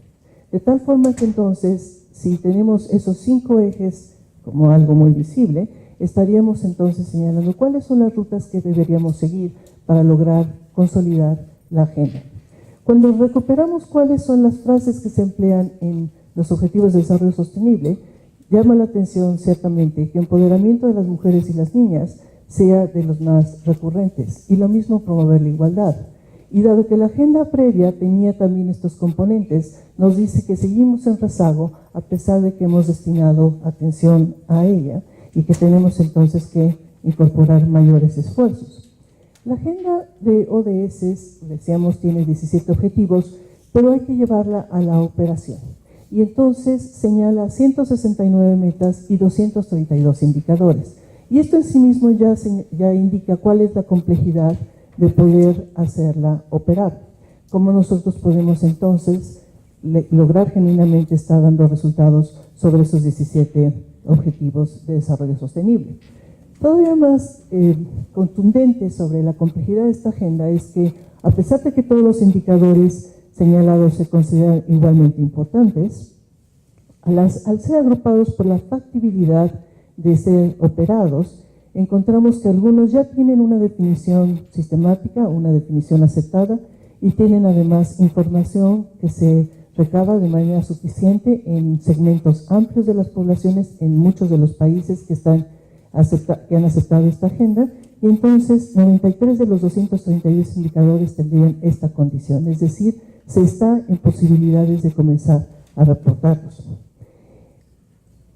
De tal forma que entonces, si tenemos esos 5 ejes como algo muy visible, estaríamos entonces señalando cuáles son las rutas que deberíamos seguir para lograr consolidar la agenda. Cuando recuperamos cuáles son las frases que se emplean en los Objetivos de Desarrollo Sostenible, llama la atención ciertamente que el empoderamiento de las mujeres y las niñas sea de los más recurrentes, y lo mismo promover la igualdad. Y dado que la agenda previa tenía también estos componentes, nos dice que seguimos en rezago a pesar de que hemos destinado atención a ella y que tenemos entonces que incorporar mayores esfuerzos. La agenda de ODS, decíamos, tiene 17 objetivos, pero hay que llevarla a la operación. Y entonces señala 169 metas y 232 indicadores. Y esto en sí mismo ya indica cuál es la complejidad de poder hacerla operar. Cómo nosotros podemos entonces lograr genuinamente estar dando resultados sobre esos 17 objetivos de desarrollo sostenible. Todavía más contundente sobre la complejidad de esta agenda es que, a pesar de que todos los indicadores señalados se consideran igualmente importantes, al ser agrupados por la factibilidad de ser operados, encontramos que algunos ya tienen una definición sistemática, una definición aceptada, y tienen además información que se recaba de manera suficiente en segmentos amplios de las poblaciones en muchos de los países que han aceptado esta agenda, y entonces 93 de los 232 indicadores tendrían esta condición, es decir, se está en posibilidades de comenzar a reportarlos.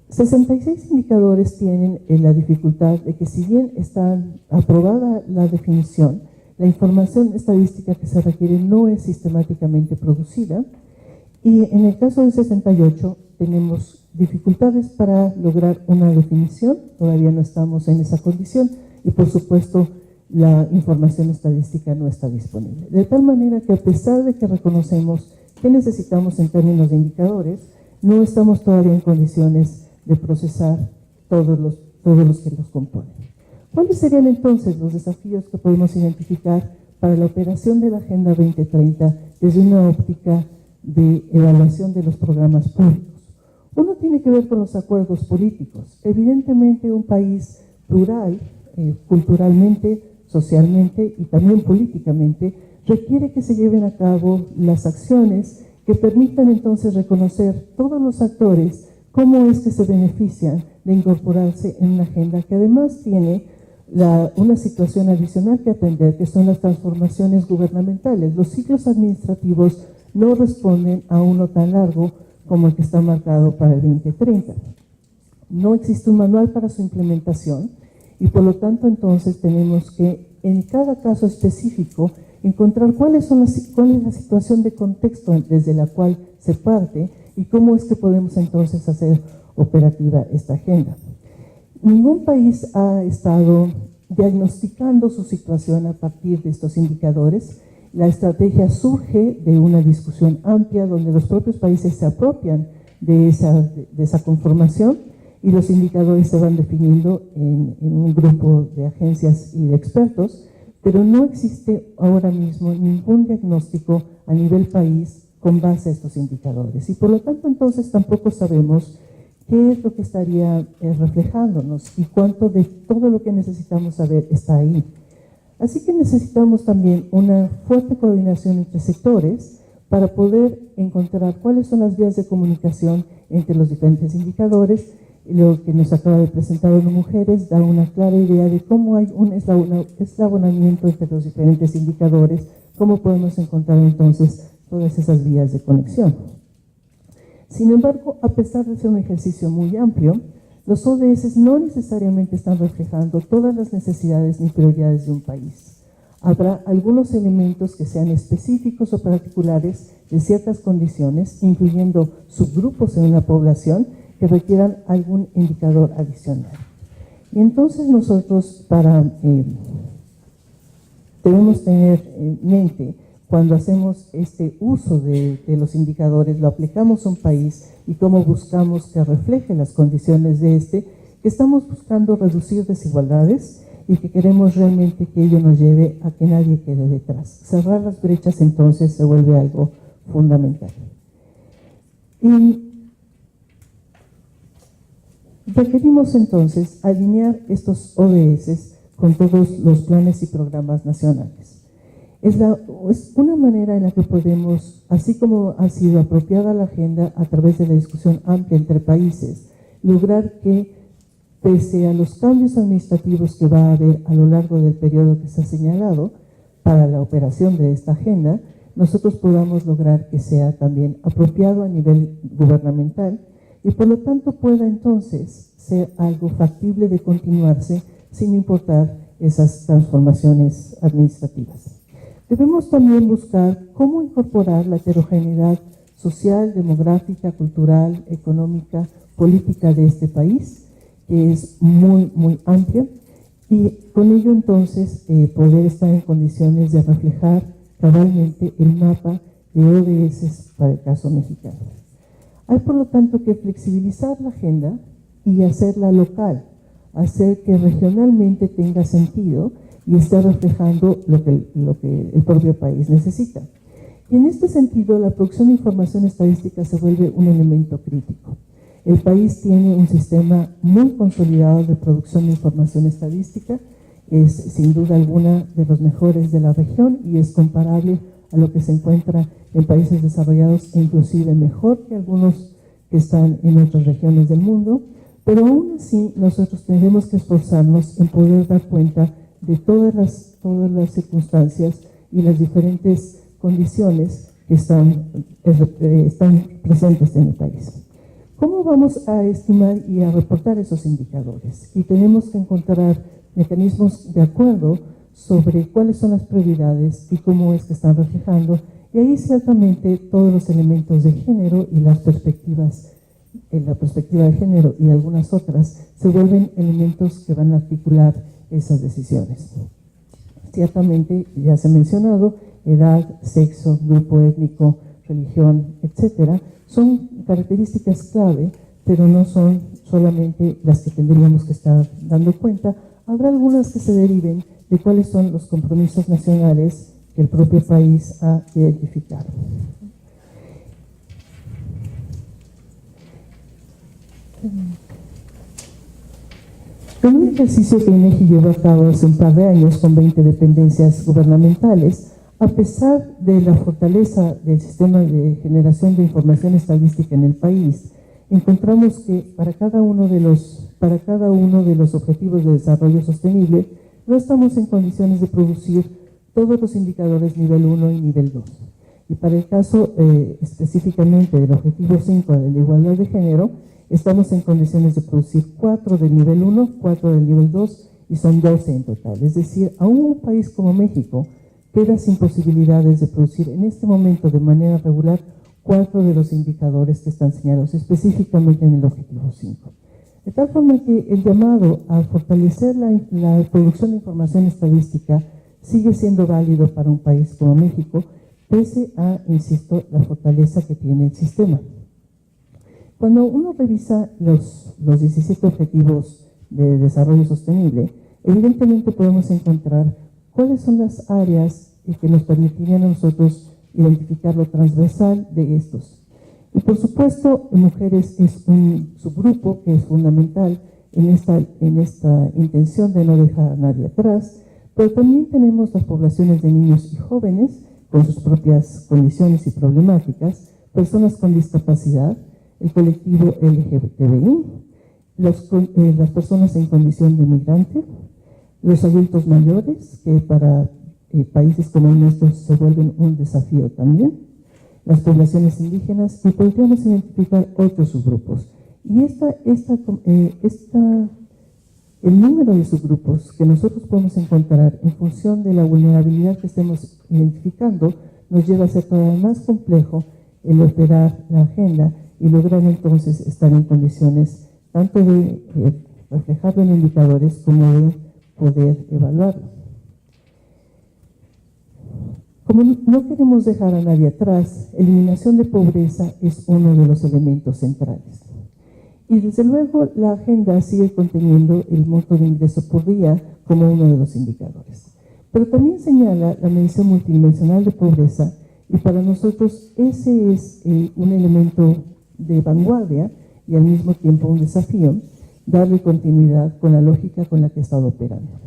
66 indicadores tienen la dificultad de que, si bien está aprobada la definición, la información estadística que se requiere no es sistemáticamente producida, y en el caso del 68 tenemos dificultades para lograr una definición, todavía no estamos en esa condición, y por supuesto la información estadística no está disponible. De tal manera que, a pesar de que reconocemos que necesitamos en términos de indicadores, no estamos todavía en condiciones de procesar todos los que los componen. ¿Cuáles serían entonces los desafíos que podemos identificar para la operación de la Agenda 2030 desde una óptica de evaluación de los programas públicos? Uno tiene que ver con los acuerdos políticos. Evidentemente, un país plural, culturalmente, socialmente y también políticamente, requiere que se lleven a cabo las acciones que permitan entonces reconocer todos los actores cómo es que se benefician de incorporarse en una agenda que además tiene una situación adicional que atender, que son las transformaciones gubernamentales. Los ciclos administrativos no responden a uno tan largo como el que está marcado para el 2030. No existe un manual para su implementación y, por lo tanto, entonces tenemos que, en cada caso específico, encontrar cuál es la situación de contexto desde la cual se parte y cómo es que podemos entonces hacer operativa esta agenda. Ningún país ha estado diagnosticando su situación a partir de estos indicadores. La estrategia surge de una discusión amplia donde los propios países se apropian de esa conformación, y los indicadores se van definiendo en un grupo de agencias y de expertos, pero no existe ahora mismo ningún diagnóstico a nivel país con base a estos indicadores. Y por lo tanto, entonces, tampoco sabemos qué es lo que estaría reflejándonos y cuánto de todo lo que necesitamos saber está ahí. Así que necesitamos también una fuerte coordinación entre sectores para poder encontrar cuáles son las vías de comunicación entre los diferentes indicadores. Lo que nos acaba de presentar ONU Mujeres da una clara idea de cómo hay un eslabonamiento entre los diferentes indicadores, cómo podemos encontrar entonces todas esas vías de conexión. Sin embargo, a pesar de ser un ejercicio muy amplio, los ODS no necesariamente están reflejando todas las necesidades ni prioridades de un país. Habrá algunos elementos que sean específicos o particulares de ciertas condiciones, incluyendo subgrupos en una población, que requieran algún indicador adicional. Y entonces nosotros debemos tener en mente, cuando hacemos este uso de los indicadores, lo aplicamos a un país y cómo buscamos que refleje las condiciones de que estamos buscando reducir desigualdades y que queremos realmente que ello nos lleve a que nadie quede detrás. Cerrar las brechas entonces se vuelve algo fundamental. Y requerimos entonces alinear estos ODS con todos los planes y programas nacionales. Es una manera en la que podemos, así como ha sido apropiada la agenda a través de la discusión amplia entre países, lograr que, pese a los cambios administrativos que va a haber a lo largo del periodo que se ha señalado para la operación de esta agenda, nosotros podamos lograr que sea también apropiado a nivel gubernamental y por lo tanto pueda entonces ser algo factible de continuarse sin importar esas transformaciones administrativas. Debemos también buscar cómo incorporar la heterogeneidad social, demográfica, cultural, económica, política de este país, que es muy, muy amplia, y con ello entonces poder estar en condiciones de reflejar cabalmente el mapa de ODS para el caso mexicano. Hay por lo tanto que flexibilizar la agenda y hacerla local, hacer que regionalmente tenga sentido y esté reflejando lo que el propio país necesita. Y en este sentido, la producción de información estadística se vuelve un elemento crítico. El país tiene un sistema muy consolidado de producción de información estadística, es sin duda alguna de los mejores de la región y es comparable a lo que se encuentra en países desarrollados e inclusive mejor que algunos que están en otras regiones del mundo, pero aún así nosotros tenemos que esforzarnos en poder dar cuenta de todas las circunstancias y las diferentes condiciones que están presentes en el país. ¿Cómo vamos a estimar y a reportar esos indicadores? Y tenemos que encontrar mecanismos de acuerdo sobre cuáles son las prioridades y cómo es que están reflejando, y ahí ciertamente todos los elementos de género y las perspectivas, la perspectiva de género y algunas otras, se vuelven elementos que van a articular esas decisiones. Ciertamente, ya se ha mencionado, edad, sexo, grupo étnico, religión, etcétera, son características clave, pero no son solamente las que tendríamos que estar dando cuenta. Habrá algunas que se deriven de cuáles son los compromisos nacionales que el propio país ha identificado. En un ejercicio que INEGI llevó a cabo hace un par de años con 20 dependencias gubernamentales, a pesar de la fortaleza del sistema de generación de información estadística en el país, encontramos que para cada uno de los objetivos de desarrollo sostenible no estamos en condiciones de producir todos los indicadores nivel 1 y nivel 2. Y para el caso específicamente del objetivo 5 de la igualdad de género, estamos en condiciones de producir 4 del nivel 1, 4 del nivel 2 y son 12 en total. Es decir, aún un país como México queda sin posibilidades de producir en este momento de manera regular 4 de los indicadores que están señalados específicamente en el objetivo 5. De tal forma que el llamado a fortalecer la producción de información estadística sigue siendo válido para un país como México, pese a, insisto, la fortaleza que tiene el sistema. Cuando uno revisa los 17 objetivos de desarrollo sostenible, evidentemente podemos encontrar cuáles son las áreas que nos permitirían a nosotros identificar lo transversal de estos. Y por supuesto, mujeres es un subgrupo que es fundamental en esta intención de no dejar a nadie atrás, pero también tenemos las poblaciones de niños y jóvenes con sus propias condiciones y problemáticas, personas con discapacidad, el colectivo LGBTI, las personas en condición de migrante, los adultos mayores, que para países como el nuestro se vuelven un desafío también, las poblaciones indígenas, y podríamos identificar otros subgrupos. Y el número de subgrupos que nosotros podemos encontrar en función de la vulnerabilidad que estemos identificando nos lleva a ser todavía más complejo el operar la agenda y lograr entonces estar en condiciones tanto de reflejarlo en indicadores como de poder evaluarlo. Como no queremos dejar a nadie atrás, eliminación de pobreza es uno de los elementos centrales. Y desde luego la agenda sigue conteniendo el monto de ingreso por día como uno de los indicadores. Pero también señala la medición multidimensional de pobreza, y para nosotros ese es un elemento de vanguardia y al mismo tiempo un desafío, darle continuidad con la lógica con la que ha estado operando.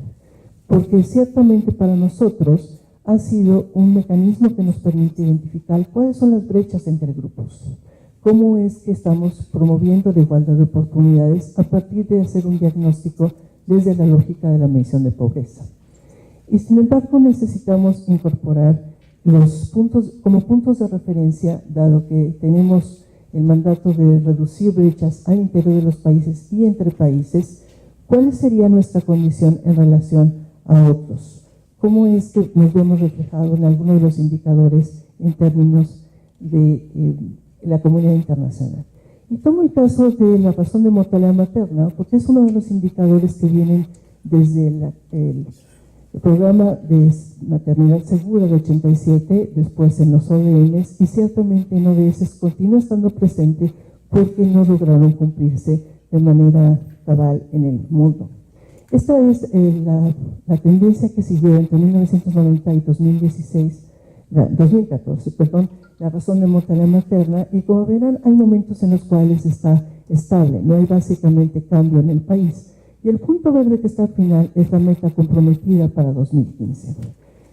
Porque ciertamente para nosotros ha sido un mecanismo que nos permite identificar cuáles son las brechas entre grupos, cómo es que estamos promoviendo la igualdad de oportunidades a partir de hacer un diagnóstico desde la lógica de la medición de pobreza. Y sin embargo necesitamos incorporar los puntos como puntos de referencia, dado que tenemos el mandato de reducir brechas al interior de los países y entre países, ¿cuál sería nuestra condición en relación a otros? ¿Cómo es que nos vemos reflejado en algunos de los indicadores en términos de la comunidad internacional? Y tomo el caso de la razón de mortalidad materna, porque es uno de los indicadores que vienen desde el programa de maternidad segura de 87, después en los ODMs, y ciertamente en ODS continúa estando presente porque no lograron cumplirse de manera cabal en el mundo. Esta es la tendencia que siguió entre 1990 y 2014, la razón de mortalidad materna, y como verán hay momentos en los cuales está estable, no hay básicamente cambio en el país. Y el punto verde que está al final es la meta comprometida para 2015.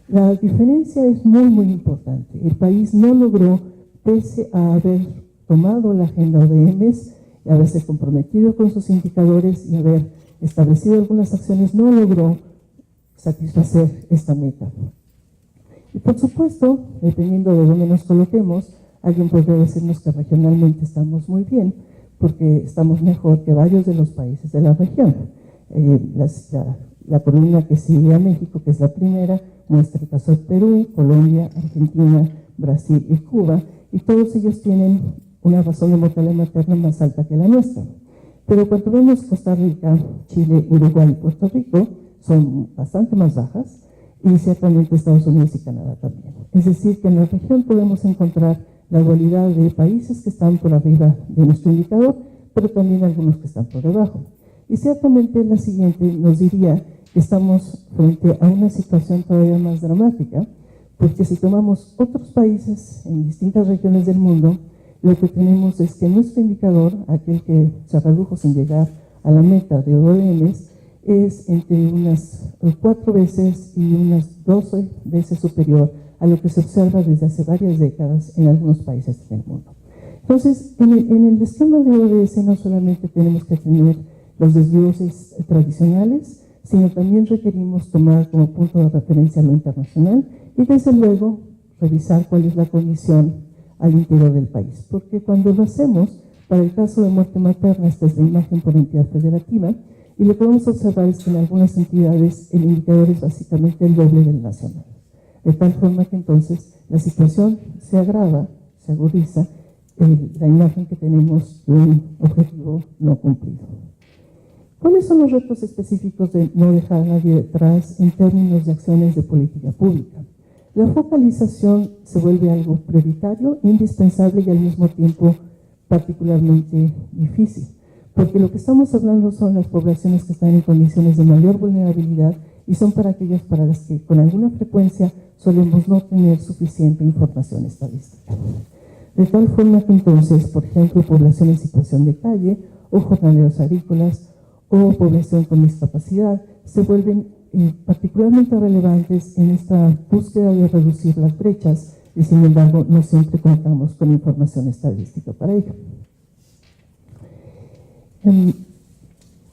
La diferencia es muy, muy importante. El país no logró, pese a haber tomado la agenda ODMs, y haberse comprometido con sus indicadores y haber establecido algunas acciones, no logró satisfacer esta meta. Y por supuesto, dependiendo de dónde nos coloquemos, alguien podría decirnos que regionalmente estamos muy bien, porque estamos mejor que varios de los países de la región. La columna que sigue a México, que es la primera, muestra el caso de Perú, Colombia, Argentina, Brasil y Cuba, y todos ellos tienen una razón de mortalidad materna más alta que la nuestra. Pero cuando vemos Costa Rica, Chile, Uruguay y Puerto Rico, son bastante más bajas, y ciertamente Estados Unidos y Canadá también. Es decir, que en la región podemos encontrar la dualidad de países que están por arriba de nuestro indicador, pero también algunos que están por debajo. Y ciertamente la siguiente nos diría que estamos frente a una situación todavía más dramática, porque si tomamos otros países en distintas regiones del mundo, lo que tenemos es que nuestro indicador, aquel que se redujo sin llegar a la meta de ODMs, es entre unas 4 veces y unas 12 veces superior a lo que se observa desde hace varias décadas en algunos países del mundo. Entonces, en el esquema de ODS no solamente tenemos que tener los desgloses tradicionales, sino también requerimos tomar como punto de referencia lo internacional y desde luego revisar cuál es la condición al interior del país. Porque cuando lo hacemos, para el caso de muerte materna, esta es la imagen por entidad federativa, y lo que vamos a observar es que en algunas entidades el indicador es básicamente el doble del nacional. De tal forma que entonces la situación se agrava, se agudiza, la imagen que tenemos de un objetivo no cumplido. ¿Cuáles son los retos específicos de no dejar a nadie detrás en términos de acciones de política pública? La focalización se vuelve algo prioritario, indispensable y al mismo tiempo particularmente difícil, porque lo que estamos hablando son las poblaciones que están en condiciones de mayor vulnerabilidad y son para aquellas para las que con alguna frecuencia solemos no tener suficiente información estadística. De tal forma que entonces, por ejemplo, población en situación de calle o jornaleros agrícolas o población con discapacidad se vuelven particularmente relevantes en esta búsqueda de reducir las brechas y sin embargo no siempre contamos con información estadística para ello.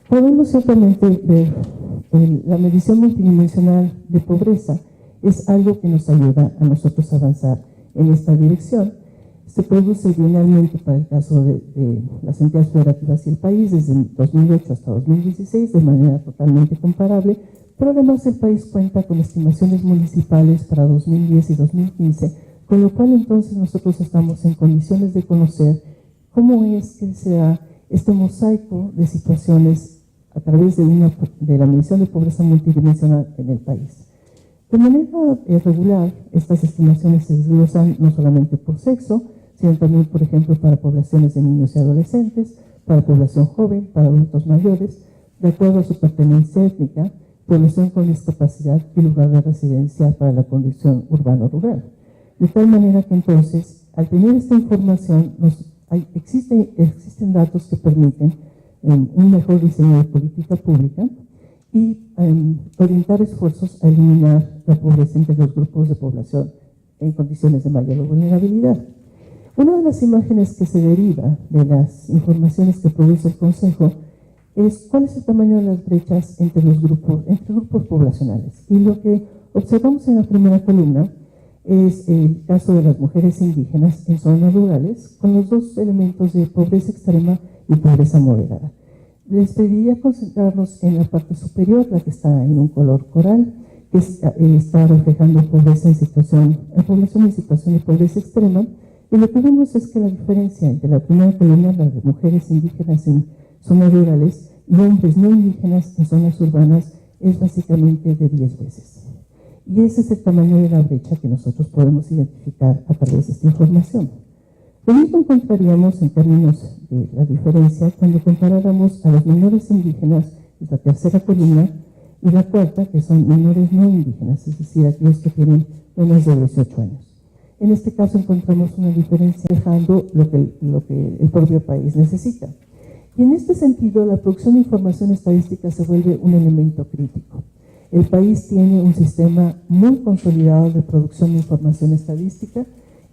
Podemos ciertamente ver la medición multidimensional de pobreza es algo que nos ayuda a nosotros a avanzar en esta dirección. Se produce bienalmente para el caso de las entidades federativas y el país desde 2008 hasta 2016 de manera totalmente comparable, pero además el país cuenta con estimaciones municipales para 2010 y 2015, con lo cual entonces nosotros estamos en condiciones de conocer cómo es que se da este mosaico de situaciones a través de la medición de pobreza multidimensional en el país. De manera regular, estas estimaciones se desglosan no solamente por sexo, sino también, por ejemplo, para poblaciones de niños y adolescentes, para población joven, para adultos mayores, de acuerdo a su pertenencia étnica, población con discapacidad y lugar de residencia para la condición urbano-rural. De tal manera que entonces, al tener esta información, existen datos que permiten un mejor diseño de política pública y orientar esfuerzos a eliminar la pobreza entre los grupos de población en condiciones de mayor vulnerabilidad. Una de las imágenes que se deriva de las informaciones que produce el Consejo es cuál es el tamaño de las brechas entre grupos poblacionales. Y lo que observamos en la primera columna es el caso de las mujeres indígenas en zonas rurales, con los dos elementos de pobreza extrema y pobreza moderada. Les pediría concentrarnos en la parte superior, la que está en un color coral, que está reflejando población en situación de pobreza extrema, y lo que vemos es que la diferencia entre la primera columna, la de mujeres indígenas en zonas rurales, y hombres no indígenas en zonas urbanas, es básicamente de 10 veces. Y ese es el tamaño de la brecha que nosotros podemos identificar a través de esta información. Lo mismo encontraríamos en términos de la diferencia cuando comparáramos a los menores indígenas, es la tercera columna, y la cuarta, que son menores no indígenas, es decir, aquellos que tienen menos de 18 años. En este caso encontramos una diferencia dejando lo que el propio país necesita. Y en este sentido, la producción de información estadística se vuelve un elemento crítico. El país tiene un sistema muy consolidado de producción de información estadística,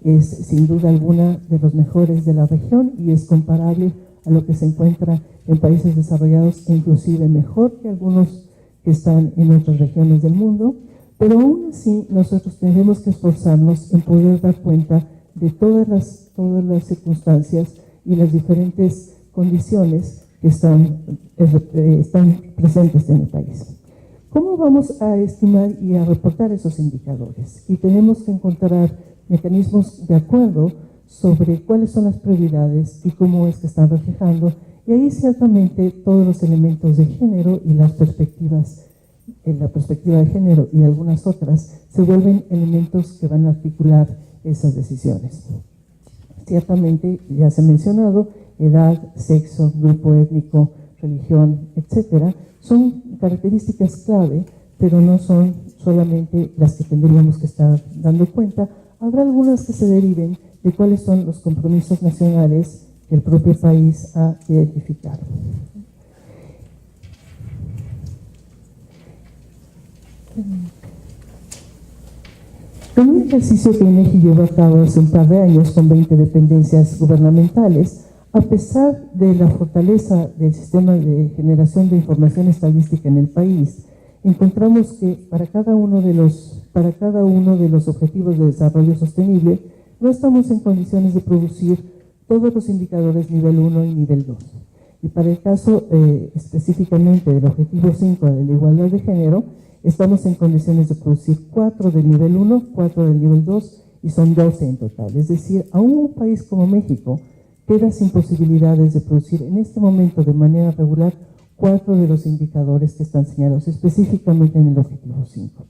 es sin duda alguna de los mejores de la región y es comparable a lo que se encuentra en países desarrollados e inclusive mejor que algunos que están en otras regiones del mundo, pero aún así nosotros tenemos que esforzarnos en poder dar cuenta de todas las circunstancias y las diferentes condiciones que están presentes en el país. ¿Cómo vamos a estimar y a reportar esos indicadores? Y tenemos que encontrar mecanismos de acuerdo sobre cuáles son las prioridades y cómo es que están reflejando. Y ahí ciertamente todos los elementos de género y las perspectivas, la perspectiva de género y algunas otras, se vuelven elementos que van a articular esas decisiones. Ciertamente, ya se ha mencionado, edad, sexo, grupo étnico, religión, etcétera, son características clave, pero no son solamente las que tendríamos que estar dando cuenta. Habrá algunas que se deriven de cuáles son los compromisos nacionales que el propio país ha identificado. En un ejercicio que INEGI llevó a cabo hace un par de años con 20 dependencias gubernamentales, a pesar de la fortaleza del sistema de generación de información estadística en el país, encontramos que para cada uno de los objetivos de desarrollo sostenible no estamos en condiciones de producir todos los indicadores nivel 1 y nivel 2. Y para el caso específicamente del objetivo 5 de la igualdad de género, estamos en condiciones de producir 4 del nivel 1, 4 del nivel 2 y son 12 en total. Es decir, aún un país como México queda sin posibilidades de producir en este momento de manera regular 4 de los indicadores que están señalados específicamente en el objetivo 5.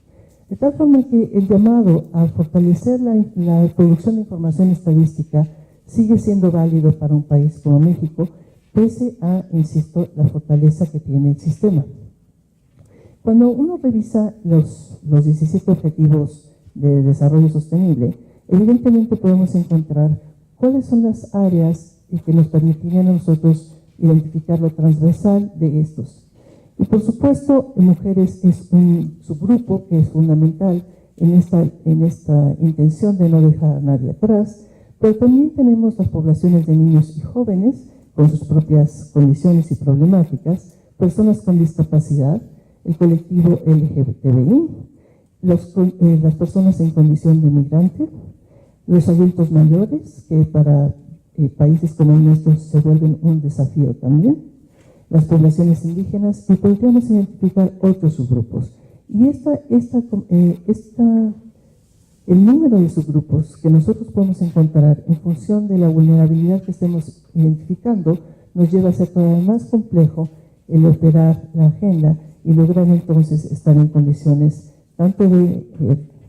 De tal forma que el llamado a fortalecer la producción de información estadística sigue siendo válido para un país como México, pese a, insisto, la fortaleza que tiene el sistema. Cuando uno revisa los 17 objetivos de desarrollo sostenible, evidentemente podemos encontrar cuáles son las áreas que nos permitirían a nosotros identificar lo transversal de estos. Y por supuesto, mujeres es un subgrupo que es fundamental en esta intención de no dejar a nadie atrás, pero también tenemos las poblaciones de niños y jóvenes con sus propias condiciones y problemáticas, personas con discapacidad, el colectivo LGBTI, las personas en condición de migrante, los adultos mayores, que para países como el nuestro se vuelven un desafío también, las poblaciones indígenas, y podríamos identificar otros subgrupos. Y el número de subgrupos que nosotros podemos encontrar en función de la vulnerabilidad que estemos identificando nos lleva a ser todavía más complejo el operar la agenda y lograr entonces estar en condiciones tanto de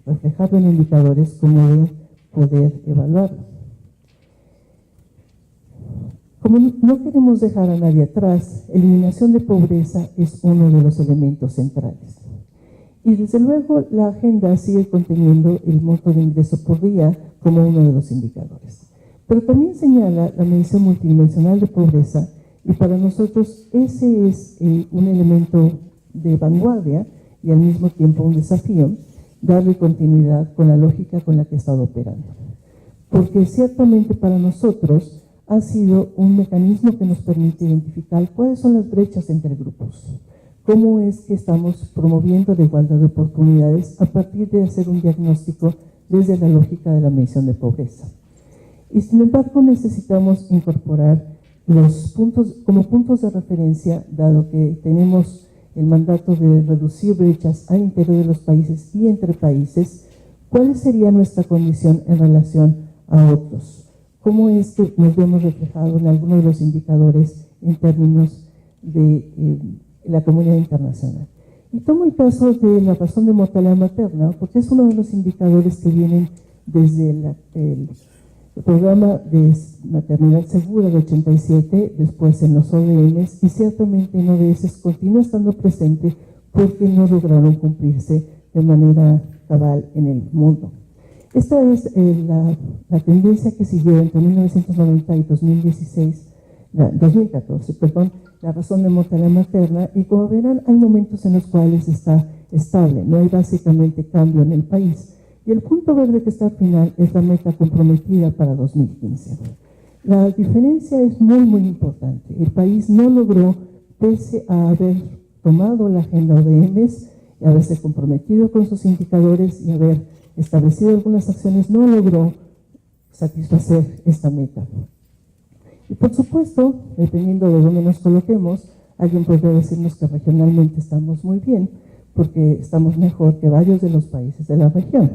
reflejarlo en indicadores como de poder evaluarlo. Como no queremos dejar a nadie atrás, eliminación de pobreza es uno de los elementos centrales. Y desde luego la agenda sigue conteniendo el monto de ingreso por día como uno de los indicadores. Pero también señala la medición multidimensional de pobreza y para nosotros ese es un elemento de vanguardia y al mismo tiempo un desafío, darle continuidad con la lógica con la que ha estado operando. Porque ciertamente para nosotros ha sido un mecanismo que nos permite identificar cuáles son las brechas entre grupos, cómo es que estamos promoviendo la igualdad de oportunidades a partir de hacer un diagnóstico desde la lógica de la medición de pobreza. Y sin embargo necesitamos incorporar los puntos como puntos de referencia, dado que tenemos el mandato de reducir brechas al interior de los países y entre países, ¿cuál sería nuestra condición en relación a otros? ¿Cómo es que nos vemos reflejados en algunos de los indicadores en términos de la comunidad internacional? Y tomo el caso de la razón de mortalidad materna, porque es uno de los indicadores que vienen desde el programa de maternidad segura de 87, después en los ODMs, y ciertamente en ODS continúa estando presente porque no lograron cumplirse de manera cabal en el mundo. Esta es la tendencia que siguió entre 1990 y 2014, la razón de mortalidad materna, y como verán hay momentos en los cuales está estable, no hay básicamente cambio en el país. Y el punto verde que está al final es la meta comprometida para 2015. La diferencia es muy, muy importante. El país no logró, pese a haber tomado la agenda ODMs y haberse comprometido con sus indicadores y haber establecido algunas acciones, no logró satisfacer esta meta. Y por supuesto, dependiendo de dónde nos coloquemos, alguien podría decirnos que regionalmente estamos muy bien, porque estamos mejor que varios de los países de la región.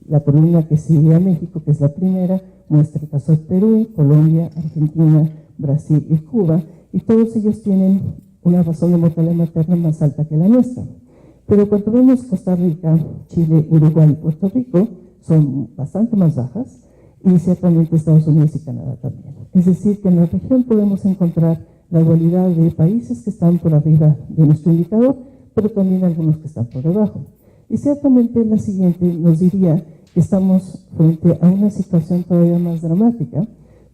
La columna que sigue a México, que es la primera, muestra el caso de Perú, Colombia, Argentina, Brasil y Cuba, y todos ellos tienen una razón de mortalidad materna más alta que la nuestra. Pero cuando vemos Costa Rica, Chile, Uruguay y Puerto Rico, son bastante más bajas, y ciertamente Estados Unidos y Canadá también. Es decir, que en la región podemos encontrar la dualidad de países que están por arriba de nuestro indicador, pero también algunos que están por debajo. Y ciertamente la siguiente nos diría que estamos frente a una situación todavía más dramática,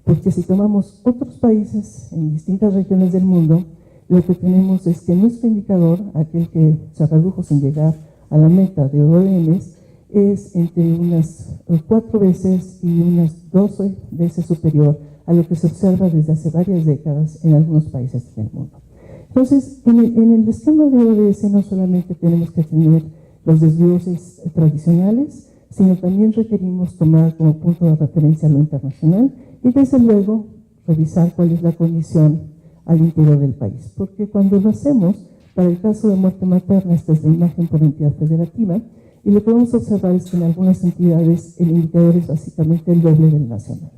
porque si tomamos otros países en distintas regiones del mundo, lo que tenemos es que nuestro indicador, aquel que se redujo sin llegar a la meta de ODMs, es entre unas 4 veces y unas 12 veces superior a lo que se observa desde hace varias décadas en algunos países del mundo. Entonces, en el esquema de ODS no solamente tenemos que tener los desgloses tradicionales, sino también requerimos tomar como punto de referencia lo internacional y desde luego revisar cuál es la condición al interior del país. Porque cuando lo hacemos, para el caso de muerte materna, esta es la imagen por entidad federativa, y lo que vamos a observar es que en algunas entidades el indicador es básicamente el doble del nacional.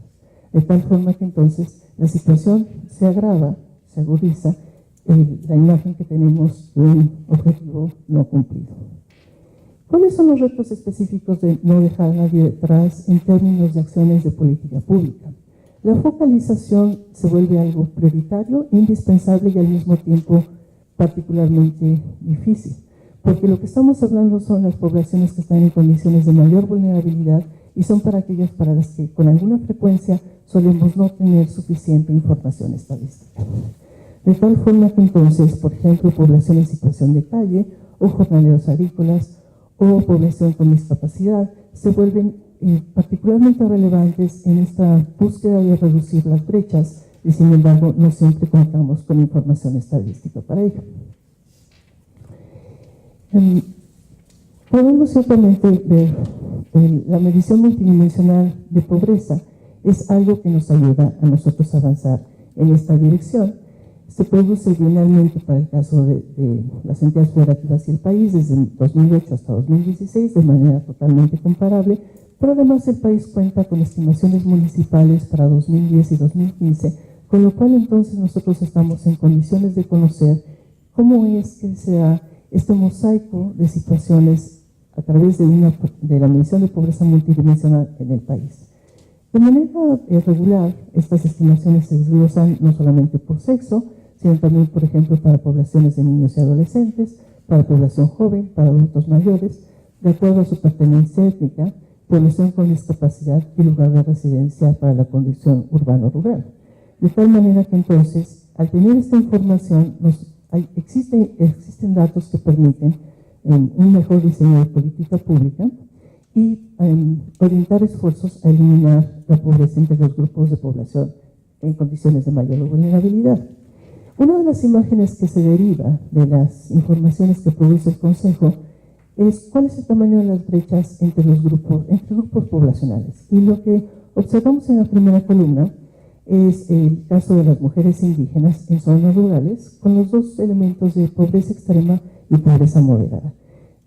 De tal forma que entonces la situación se agrava, se agudiza, la imagen que tenemos de un objetivo no cumplido. ¿Cuáles son los retos específicos de no dejar a nadie detrás en términos de acciones de política pública? La focalización se vuelve algo prioritario, indispensable y al mismo tiempo particularmente difícil, porque lo que estamos hablando son las poblaciones que están en condiciones de mayor vulnerabilidad y son para aquellas para las que con alguna frecuencia solemos no tener suficiente información estadística. De tal forma que entonces, por ejemplo, población en situación de calle o jornaleros agrícolas o población con discapacidad se vuelven particularmente relevantes en esta búsqueda de reducir las brechas y sin embargo no siempre contamos con información estadística para ello. Podemos ciertamente ver la medición multidimensional de pobreza es algo que nos ayuda a nosotros a avanzar en esta dirección. Se produce bienalmente para el caso de las entidades federativas y el país desde 2008 hasta 2016 de manera totalmente comparable, pero además el país cuenta con estimaciones municipales para 2010 y 2015, con lo cual entonces nosotros estamos en condiciones de conocer cómo es que se da este mosaico de situaciones a través de la medición de pobreza multidimensional en el país. De manera regular, estas estimaciones se desglosan no solamente por sexo, sino también, por ejemplo, para poblaciones de niños y adolescentes, para población joven, para adultos mayores, de acuerdo a su pertenencia étnica, población con discapacidad y lugar de residencia para la condición urbano-rural. De tal manera que entonces, al tener esta información, existen datos que permiten un mejor diseño de política pública y orientar esfuerzos a eliminar la pobreza entre los grupos de población en condiciones de mayor vulnerabilidad. Una de las imágenes que se deriva de las informaciones que produce el Consejo es cuál es el tamaño de las brechas entre grupos poblacionales. Y lo que observamos en la primera columna es el caso de las mujeres indígenas en zonas rurales, con los dos elementos de pobreza extrema y pobreza moderada.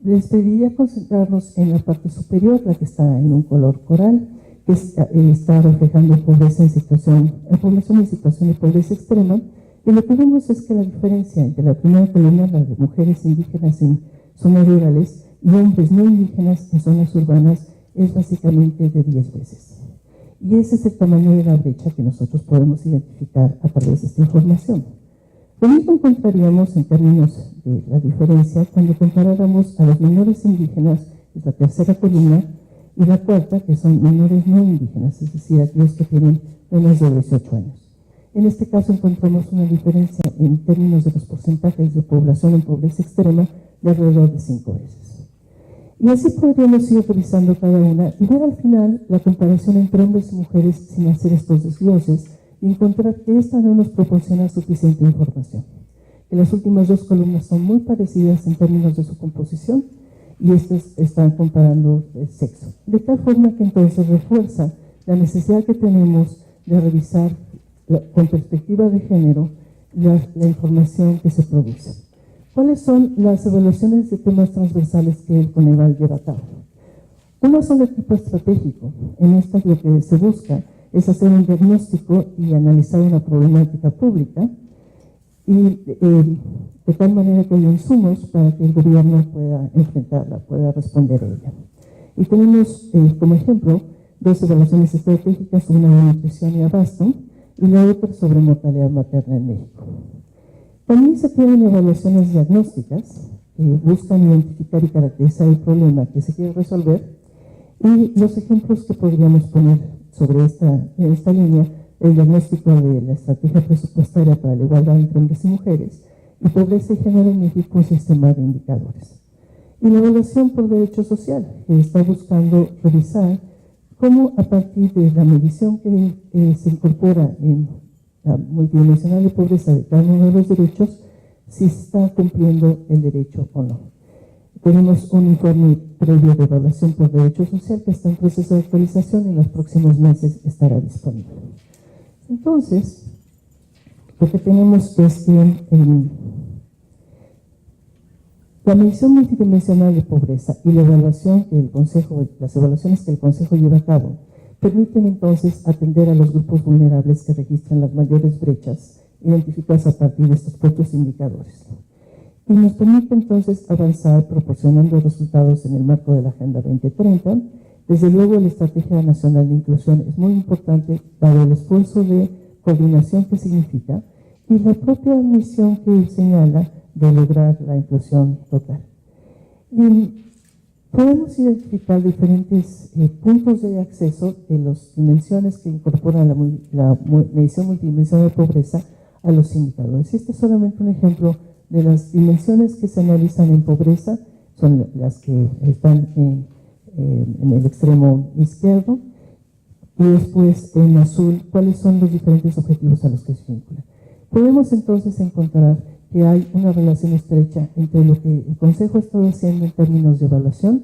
Les pediría concentrarnos en la parte superior, la que está en un color coral, que está reflejando población en situación de pobreza extrema, y lo que vemos es que la diferencia entre la primera columna, la de mujeres indígenas en zonas rurales, y hombres no indígenas en zonas urbanas, es básicamente de 10 veces. Y ese es el tamaño de la brecha que nosotros podemos identificar a través de esta información. Lo mismo encontraríamos en términos de la diferencia cuando comparáramos a los menores indígenas, que es la tercera columna, y la cuarta, que son menores no indígenas, es decir, aquellos que tienen menos de 18 años. En este caso encontramos una diferencia en términos de los porcentajes de población en pobreza extrema de alrededor de 5 veces. Y así podríamos ir revisando cada una y ver al final la comparación entre hombres y mujeres sin hacer estos desgloses y encontrar que esta no nos proporciona suficiente información. que las últimas dos columnas son muy parecidas en términos de su composición y estas están comparando el sexo. De tal forma que entonces refuerza la necesidad que tenemos de revisar con perspectiva de género la información que se produce. ¿Cuáles son las evaluaciones de temas transversales que el Coneval lleva a cabo? Uno son de tipo estratégico. En esta lo que se busca es hacer un diagnóstico y analizar una problemática pública y de tal manera que haya insumos para que el gobierno pueda enfrentarla, pueda responder a ella. Y tenemos como ejemplo dos evaluaciones estratégicas, una de nutrición y abasto y la otra sobre mortalidad materna en México. También se tienen evaluaciones diagnósticas que buscan identificar y caracterizar el problema que se quiere resolver y los ejemplos que podríamos poner sobre esta línea, el diagnóstico de la estrategia presupuestaria para la igualdad entre hombres y mujeres y pobreza y género en México, un sistema de indicadores. Y la evaluación por derecho social, que está buscando revisar cómo a partir de la medición que se incorpora en la multidimensional de pobreza de cada uno de los derechos, si se está cumpliendo el derecho o no. Tenemos un informe previo de evaluación por derecho social que está en proceso de actualización y en los próximos meses estará disponible. Entonces, lo que tenemos es que la medición multidimensional de pobreza y la evaluación que el Consejo, las evaluaciones que el Consejo lleva a cabo, permiten entonces atender a los grupos vulnerables que registran las mayores brechas identificadas a partir de estos propios indicadores. Y nos permite entonces avanzar proporcionando resultados en el marco de la Agenda 2030. Desde luego, la Estrategia Nacional de Inclusión es muy importante, dado el esfuerzo de coordinación que significa y la propia misión que señala de lograr la inclusión total. Y podemos identificar diferentes puntos de acceso de las dimensiones que incorporan la medición multidimensional de pobreza a los indicadores. Este es solamente un ejemplo de las dimensiones que se analizan en pobreza, son las que están en el extremo izquierdo, y después en azul, cuáles son los diferentes objetivos a los que se vinculan. Podemos entonces encontrar que hay una relación estrecha entre lo que el Consejo ha estado haciendo en términos de evaluación,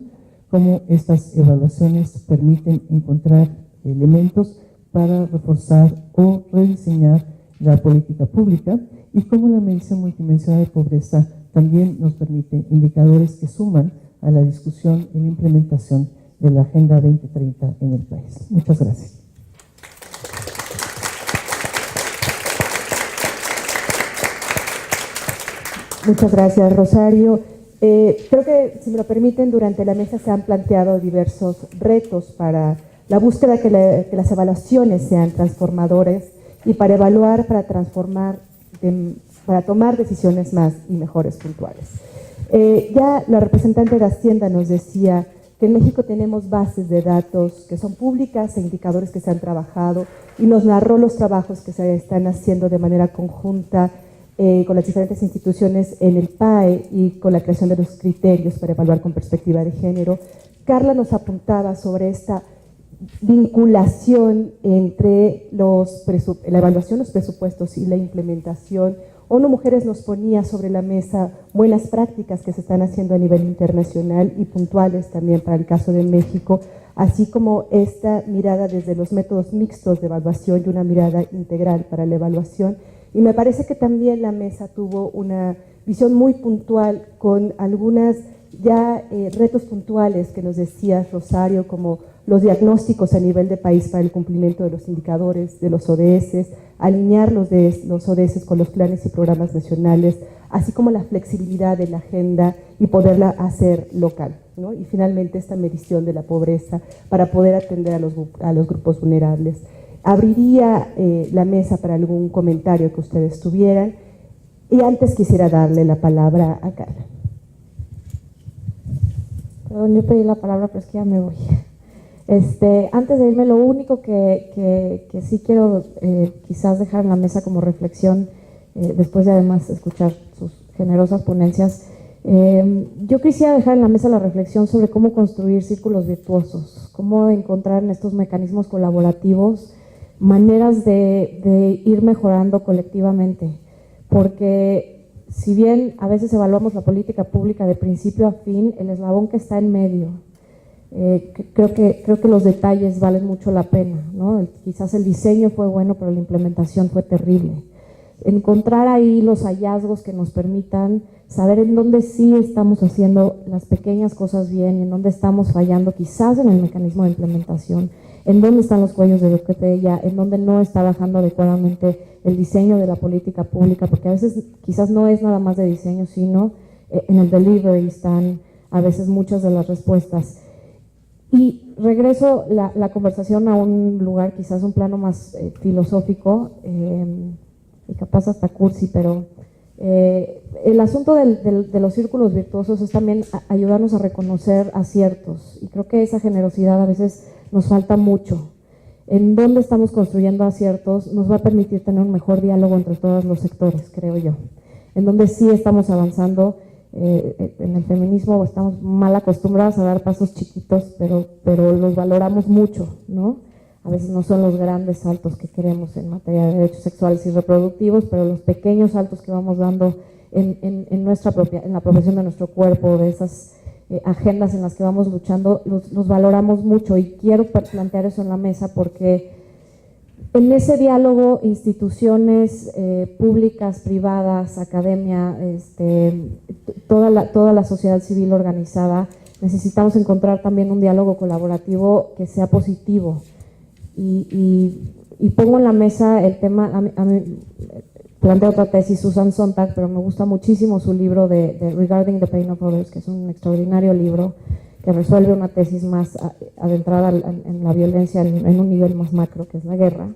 cómo estas evaluaciones permiten encontrar elementos para reforzar o rediseñar la política pública, y cómo la medición multidimensional de pobreza también nos permite indicadores que suman a la discusión y la implementación de la Agenda 2030 en el país. Muchas gracias. Muchas gracias, Rosario. Creo que, si me lo permiten, durante la mesa se han planteado diversos retos para la búsqueda que las evaluaciones sean transformadores y para evaluar, para transformar, para tomar decisiones más y mejores puntuales. Ya la representante de Hacienda nos decía que en México tenemos bases de datos que son públicas e indicadores que se han trabajado, y nos narró los trabajos que se están haciendo de manera conjunta con las diferentes instituciones en el PAE y con la creación de los criterios para evaluar con perspectiva de género. Carla nos apuntaba sobre esta vinculación entre la evaluación, los presupuestos y la implementación. ONU Mujeres nos ponía sobre la mesa buenas prácticas que se están haciendo a nivel internacional y puntuales también para el caso de México, así como esta mirada desde los métodos mixtos de evaluación y una mirada integral para la evaluación. Y me parece que también la mesa tuvo una visión muy puntual con algunas ya retos puntuales que nos decía Rosario, como los diagnósticos a nivel de país para el cumplimiento de los indicadores, de los ODS, alinear los ODS con los planes y programas nacionales, así como la flexibilidad de la agenda y poderla hacer local, ¿no? Y finalmente esta medición de la pobreza para poder atender a los grupos vulnerables. Abriría la mesa para algún comentario que ustedes tuvieran, y antes quisiera darle la palabra a Carla. Perdón, yo pedí la palabra, pero es que ya me voy. Antes de irme, lo único que sí quiero quizás dejar en la mesa como reflexión, después de además escuchar sus generosas ponencias, yo quisiera dejar en la mesa la reflexión sobre cómo construir círculos virtuosos, cómo encontrar en estos mecanismos colaborativos maneras de ir mejorando colectivamente, porque si bien a veces evaluamos la política pública de principio a fin, el eslabón que está en medio, creo que los detalles valen mucho la pena, ¿no? Quizás el diseño fue bueno, pero la implementación fue terrible. Encontrar ahí los hallazgos que nos permitan saber en dónde sí estamos haciendo las pequeñas cosas bien y en dónde estamos fallando, quizás en el mecanismo de implementación, en dónde están los cuellos de botella, en dónde no está bajando adecuadamente el diseño de la política pública, porque a veces quizás no es nada más de diseño, sino en el delivery están a veces muchas de las respuestas. Y regreso la conversación a un lugar, quizás un plano más filosófico, y capaz hasta cursi, pero el asunto de los círculos virtuosos es también ayudarnos a reconocer aciertos, y creo que esa generosidad a veces nos falta mucho. En dónde estamos construyendo aciertos nos va a permitir tener un mejor diálogo entre todos los sectores, creo yo. En donde sí estamos avanzando, en el feminismo estamos mal acostumbradas a dar pasos chiquitos, pero los valoramos mucho, ¿no? A veces no son los grandes saltos que queremos en materia de derechos sexuales y reproductivos, pero los pequeños saltos que vamos dando en la apropiación de nuestro cuerpo, de esas agendas en las que vamos luchando, los valoramos mucho, y quiero plantear eso en la mesa porque en ese diálogo instituciones públicas, privadas, academia, toda la sociedad civil organizada, necesitamos encontrar también un diálogo colaborativo que sea positivo. Y pongo en la mesa el tema, a mí plantea otra tesis Susan Sontag, pero me gusta muchísimo su libro de Regarding the Pain of Others, que es un extraordinario libro que resuelve una tesis más adentrada en la violencia en un nivel más macro, que es la guerra,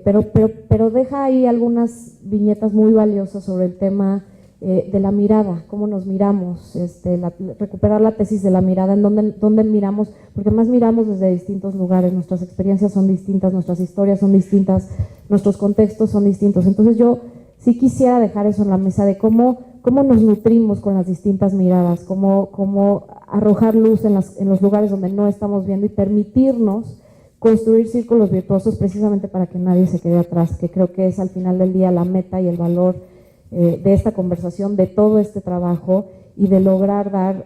pero deja ahí algunas viñetas muy valiosas sobre el tema de la mirada, cómo nos miramos, recuperar la tesis de la mirada, en dónde miramos, porque más miramos desde distintos lugares, nuestras experiencias son distintas, nuestras historias son distintas, nuestros contextos son distintos. Entonces yo sí quisiera dejar eso en la mesa de cómo nos nutrimos con las distintas miradas, cómo arrojar luz en los lugares donde no estamos viendo y permitirnos construir círculos virtuosos precisamente para que nadie se quede atrás, que creo que es al final del día la meta y el valor de esta conversación, de todo este trabajo, y de lograr dar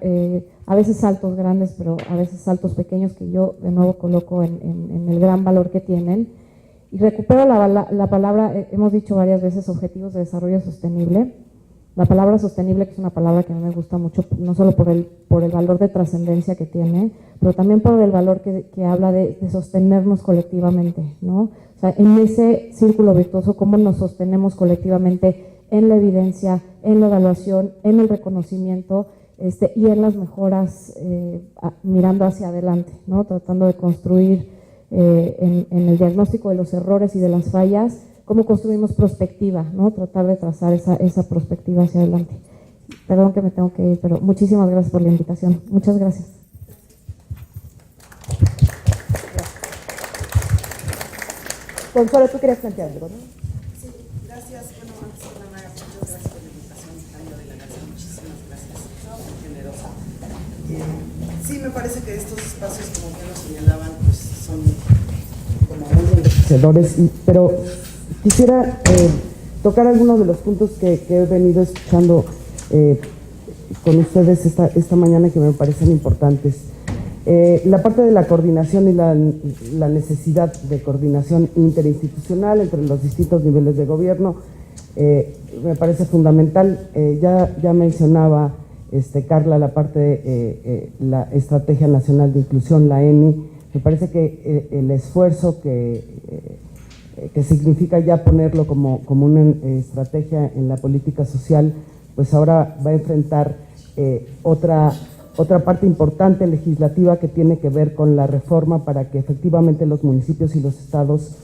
a veces saltos grandes, pero a veces saltos pequeños que yo de nuevo coloco en el gran valor que tienen. Y recupero la palabra, hemos dicho varias veces, objetivos de desarrollo sostenible. La palabra sostenible, que es una palabra que a mí me gusta mucho, no solo por el valor de trascendencia que tiene, pero también por el valor que habla de sostenernos colectivamente, ¿no? O sea, en ese círculo virtuoso, cómo nos sostenemos colectivamente en la evidencia, en la evaluación, en el reconocimiento, y en las mejoras, mirando hacia adelante, ¿no? Tratando de construir en el diagnóstico de los errores y de las fallas, cómo construimos prospectiva, ¿no? Tratar de trazar esa prospectiva hacia adelante. Perdón que me tengo que ir, pero muchísimas gracias por la invitación. Muchas gracias. Consuelo, tú querías plantear algo, ¿no? Sí, gracias. Bueno, antes de nada, muchas gracias por la invitación, Tania de la Garza, muchísimas gracias, muy generosa. Sí, me parece que estos espacios, como ya lo señalaban, pues son como muy enriquecedores, pero quisiera tocar algunos de los puntos que he venido escuchando con ustedes esta mañana, que me parecen importantes. La parte de la coordinación y la necesidad de coordinación interinstitucional entre los distintos niveles de gobierno me parece fundamental. Ya mencionaba Carla la parte de la Estrategia Nacional de Inclusión, la ENI. Me parece que el esfuerzo que significa ya ponerlo como una estrategia en la política social, pues ahora va a enfrentar otra parte importante legislativa que tiene que ver con la reforma para que efectivamente los municipios y los estados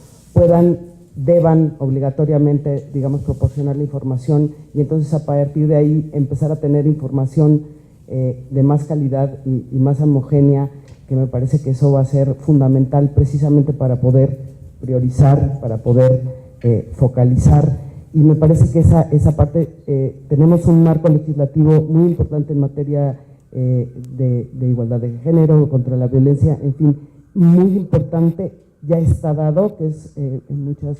deban obligatoriamente, digamos, proporcionar la información, y entonces a partir de ahí empezar a tener información de más calidad y más homogénea, que me parece que eso va a ser fundamental precisamente para poder priorizar, para poder focalizar. Y me parece que esa parte, tenemos un marco legislativo muy importante en materia de igualdad de género, contra la violencia, en fin, muy importante, ya está dado, que es en muchos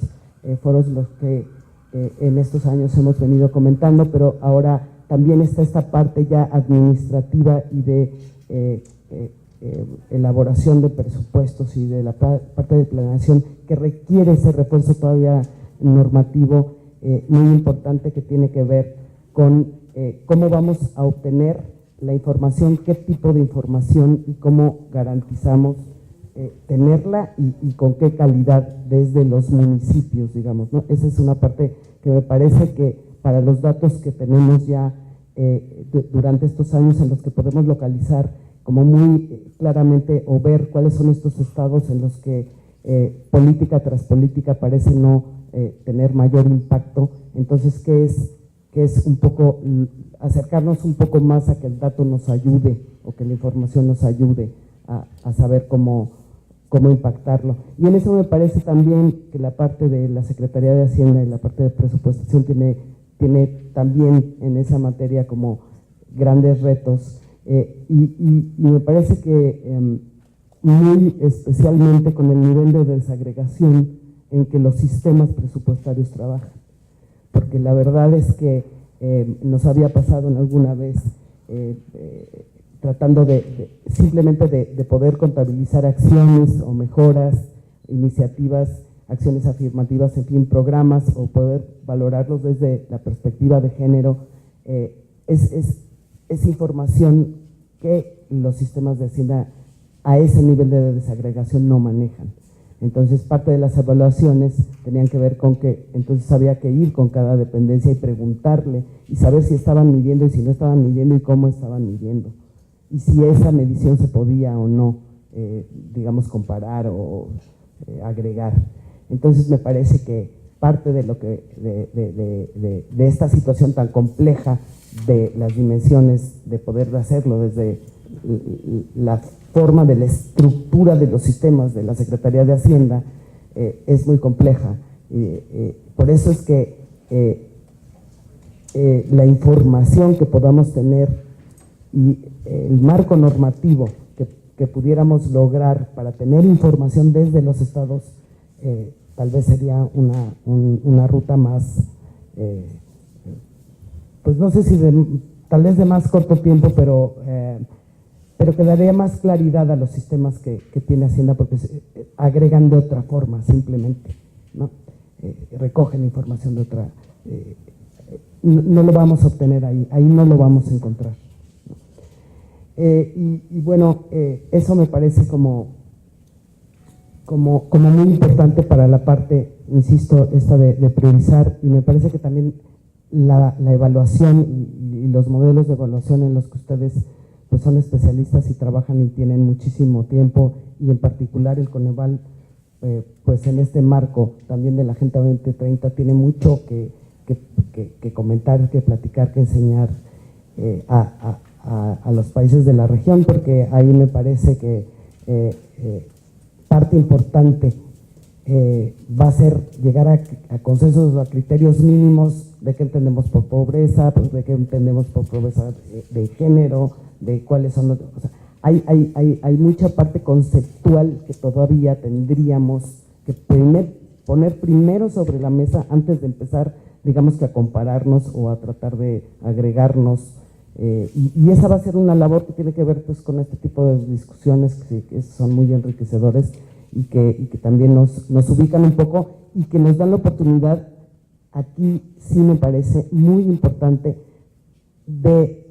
foros los que en estos años hemos venido comentando, pero ahora también está esta parte ya administrativa y de elaboración de presupuestos y de la parte de planeación que requiere ese refuerzo todavía normativo muy importante, que tiene que ver con cómo vamos a obtener la información, qué tipo de información y cómo garantizamos tenerla y con qué calidad desde los municipios, digamos, ¿no? Esa es una parte que me parece que para los datos que tenemos ya durante estos años, en los que podemos localizar como muy claramente o ver cuáles son estos estados en los que política tras política parece no tener mayor impacto. Entonces, ¿qué es un poco acercarnos un poco más a que el dato nos ayude o que la información nos ayude a saber cómo impactarlo? Y en eso me parece también que la parte de la Secretaría de Hacienda y la parte de presupuestación tiene también en esa materia como grandes retos, y me parece que muy especialmente con el nivel de desagregación en que los sistemas presupuestarios trabajan, porque la verdad es que nos había pasado en alguna vez tratando simplemente de poder contabilizar acciones o mejoras, iniciativas, acciones afirmativas, en fin, programas, o poder valorarlos desde la perspectiva de género. Es información que los sistemas de Hacienda a ese nivel de desagregación no manejan. Entonces, parte de las evaluaciones tenían que ver con que entonces había que ir con cada dependencia y preguntarle y saber si estaban midiendo y si no estaban midiendo y cómo estaban midiendo. Y si esa medición se podía o no, digamos, comparar o agregar. Entonces, me parece que parte de lo que de esta situación tan compleja de las dimensiones de poder hacerlo desde la forma de la estructura de los sistemas de la Secretaría de Hacienda es muy compleja. Por eso es que la información que podamos tener y el marco normativo que pudiéramos lograr para tener información desde los estados, tal vez sería una ruta más, pues no sé si tal vez de más corto tiempo, pero que daría más claridad a los sistemas que tiene Hacienda, porque se agregan de otra forma, simplemente, ¿no? Recogen información de otra, no lo vamos a obtener ahí no lo vamos a encontrar. Y bueno, eso me parece como muy importante para la parte, insisto, esta de priorizar, y me parece que también la evaluación y los modelos de evaluación en los que ustedes pues son especialistas y trabajan y tienen muchísimo tiempo, y en particular el Coneval, pues en este marco también de la Agenda 2030 tiene mucho que comentar, que platicar, que enseñar a los países de la región, porque ahí me parece que parte importante va a ser llegar a consensos, a criterios mínimos de qué entendemos por pobreza, pues de qué entendemos por pobreza de género, de cuáles son los... O sea, hay mucha parte conceptual que todavía tendríamos que poner primero sobre la mesa antes de empezar, digamos, que a compararnos o a tratar de agregarnos. Y esa va a ser una labor que tiene que ver pues con este tipo de discusiones que son muy enriquecedores y que también nos ubican un poco y que nos dan la oportunidad, aquí sí me parece muy importante, de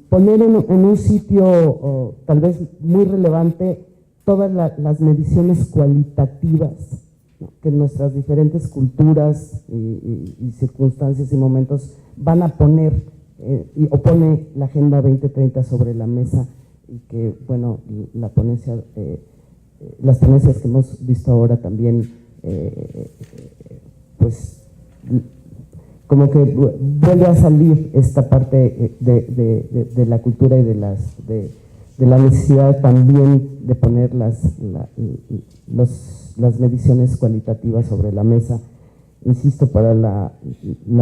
poner en un sitio tal vez muy relevante todas las mediciones cualitativas, ¿no?, que nuestras diferentes culturas y circunstancias y momentos van a poner o pone la Agenda 2030 sobre la mesa, y que, bueno, la ponencia, las ponencias que hemos visto ahora también, pues como que vuelve a salir esta parte de la cultura y de la necesidad también de poner las mediciones cualitativas sobre la mesa, insisto, para la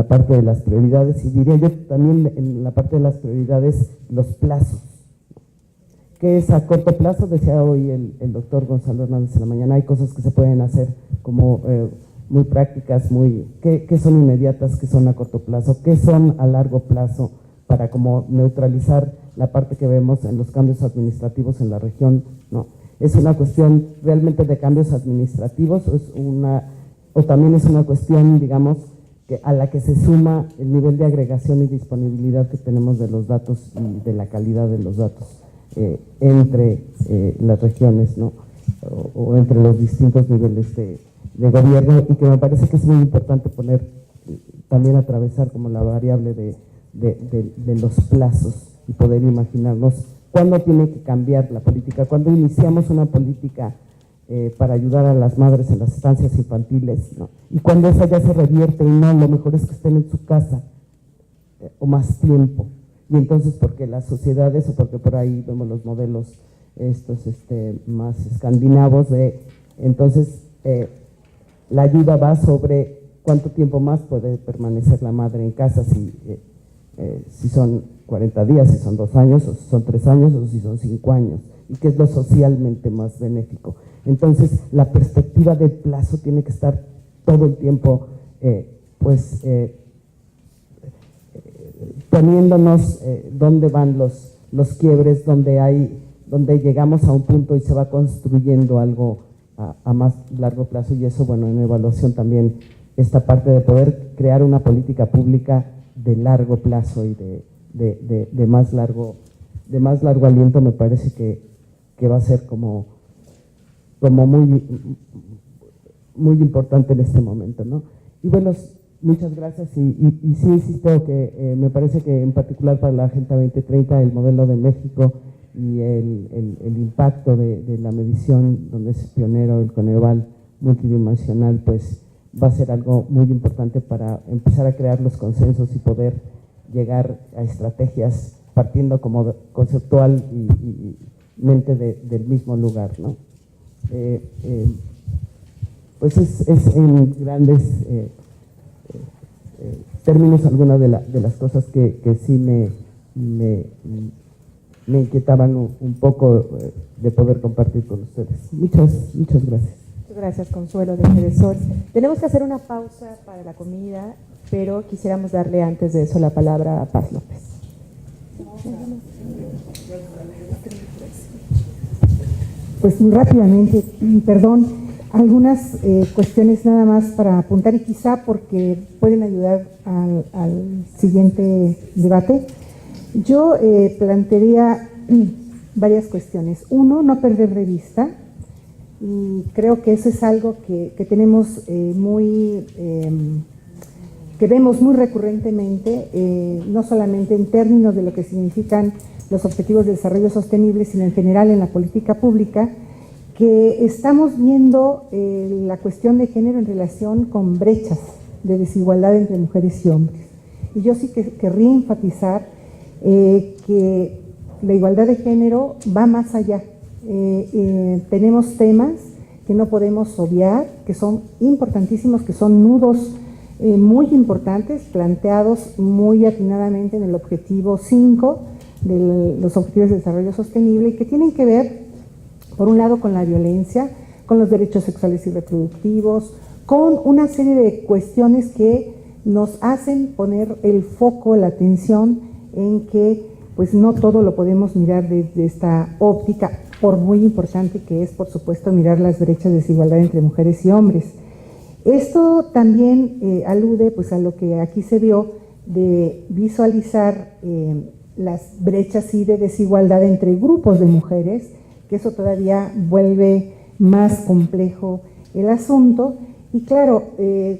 parte de las prioridades, y diría yo también en la parte de las prioridades, los plazos. ¿Qué es a corto plazo? Decía hoy el doctor Gonzalo Hernández en la mañana, hay cosas que se pueden hacer como muy prácticas, que son inmediatas, que son a corto plazo, que son a largo plazo, para como neutralizar la parte que vemos en los cambios administrativos en la región, ¿no? Es una cuestión realmente de cambios administrativos, o también es una cuestión, digamos, a la que se suma el nivel de agregación y disponibilidad que tenemos de los datos y de la calidad de los datos entre las regiones, ¿no? O entre los distintos niveles de gobierno, y que me parece que es muy importante poner, también atravesar como la variable de los plazos y poder imaginarnos cuándo tiene que cambiar la política, cuándo iniciamos una política para ayudar a las madres en las estancias infantiles, ¿no? Y cuando esa ya se revierte y no, lo mejor es que estén en su casa o más tiempo. Y entonces, porque las sociedades, o porque por ahí vemos los modelos estos más escandinavos, entonces la ayuda va sobre cuánto tiempo más puede permanecer la madre en casa, si son 40 días, si son 2 años, o si son 3 años, o si son 5 años, y qué es lo socialmente más benéfico. Entonces, la perspectiva del plazo tiene que estar todo el tiempo, poniéndonos dónde van los quiebres, donde llegamos a un punto y se va construyendo algo a más largo plazo, y eso, bueno, en evaluación también esta parte de poder crear una política pública de largo plazo y de más largo aliento, me parece que va a ser como muy importante en este momento, ¿no? Y bueno, muchas gracias, y sí insisto que me parece que en particular para la Agenda 2030, el modelo de México y el impacto de la medición, donde es pionero el Coneval multidimensional, pues va a ser algo muy importante para empezar a crear los consensos y poder llegar a estrategias partiendo como conceptual y mente del mismo lugar, ¿no? Pues es en grandes términos algunas de las cosas que sí me inquietaban un poco de poder compartir con ustedes. Muchas gracias. Muchas gracias, Consuelo de Medesol. Tenemos que hacer una pausa para la comida, pero quisiéramos darle antes de eso la palabra a Paz López. Pues muy rápidamente, perdón, algunas cuestiones nada más para apuntar, y quizá porque pueden ayudar al siguiente debate. Yo plantearía varias cuestiones. Uno, no perder de vista, y creo que eso es algo que tenemos que vemos muy recurrentemente, no solamente en términos de lo que significan los objetivos de desarrollo sostenible, sino en general en la política pública, que estamos viendo la cuestión de género en relación con brechas de desigualdad entre mujeres y hombres. Y yo sí que querría enfatizar que la igualdad de género va más allá. Tenemos temas que no podemos obviar, que son importantísimos, que son nudos muy importantes, planteados muy atinadamente en el objetivo 5 de los Objetivos de Desarrollo Sostenible, y que tienen que ver, por un lado, con la violencia, con los derechos sexuales y reproductivos, con una serie de cuestiones que nos hacen poner el foco, la atención en que pues no todo lo podemos mirar desde esta óptica, por muy importante que es, por supuesto, mirar las brechas de desigualdad entre mujeres y hombres. Esto también alude pues a lo que aquí se vio de visualizar las brechas y de desigualdad entre grupos de mujeres, que eso todavía vuelve más complejo el asunto. Y claro,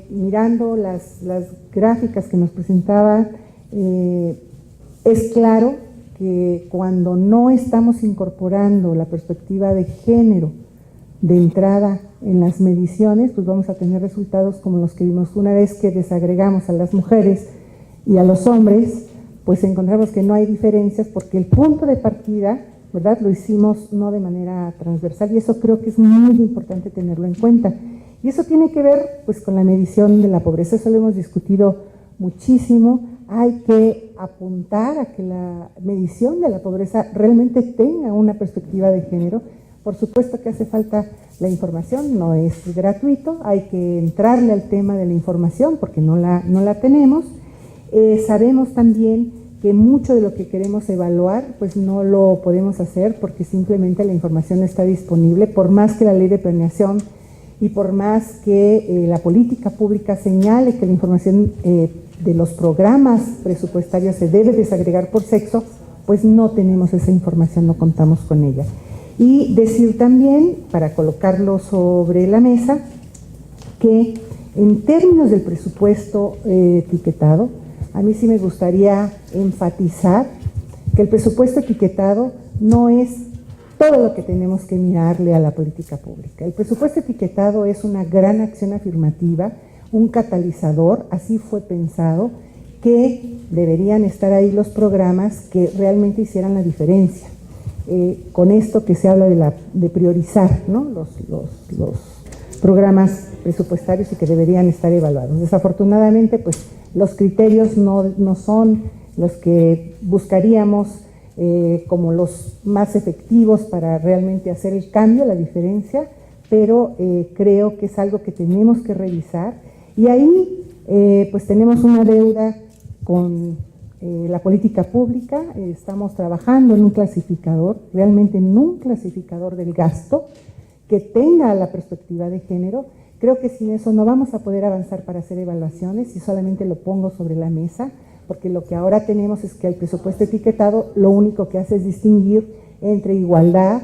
mirando las gráficas que nos presentaba, es claro que cuando no estamos incorporando la perspectiva de género de entrada en las mediciones, pues vamos a tener resultados como los que vimos una vez que desagregamos a las mujeres y a los hombres, pues encontramos que no hay diferencias porque el punto de partida, ¿verdad?, lo hicimos no de manera transversal, y eso creo que es muy importante tenerlo en cuenta. Y eso tiene que ver pues con la medición de la pobreza, eso lo hemos discutido muchísimo. hay que apuntar a que la medición de la pobreza realmente tenga una perspectiva de género. Por supuesto que hace falta la información, no es gratuito, hay que entrarle al tema de la información porque no la tenemos. Sabemos también que mucho de lo que queremos evaluar, pues no lo podemos hacer porque simplemente la información no está disponible, por más que la ley de planeación y por más que la política pública señale que la información de los programas presupuestarios se debe desagregar por sexo, pues no tenemos esa información, no contamos con ella. Y decir también, para colocarlo sobre la mesa, que en términos del presupuesto etiquetado, a mí sí me gustaría enfatizar que el presupuesto etiquetado no es todo lo que tenemos que mirarle a la política pública. El presupuesto etiquetado es una gran acción afirmativa, un catalizador, así fue pensado, que deberían estar ahí los programas que realmente hicieran la diferencia. Con esto que se habla de priorizar, ¿no?, los programas presupuestarios y que deberían estar evaluados. Desafortunadamente, pues los criterios no son los que buscaríamos como los más efectivos para realmente hacer el cambio, la diferencia, pero creo que es algo que tenemos que revisar. Y ahí pues tenemos una deuda con la política pública. Estamos trabajando en un clasificador, realmente en un clasificador del gasto que tenga la perspectiva de género. Creo que sin eso no vamos a poder avanzar para hacer evaluaciones, y solamente lo pongo sobre la mesa, porque lo que ahora tenemos es que el presupuesto etiquetado lo único que hace es distinguir entre igualdad,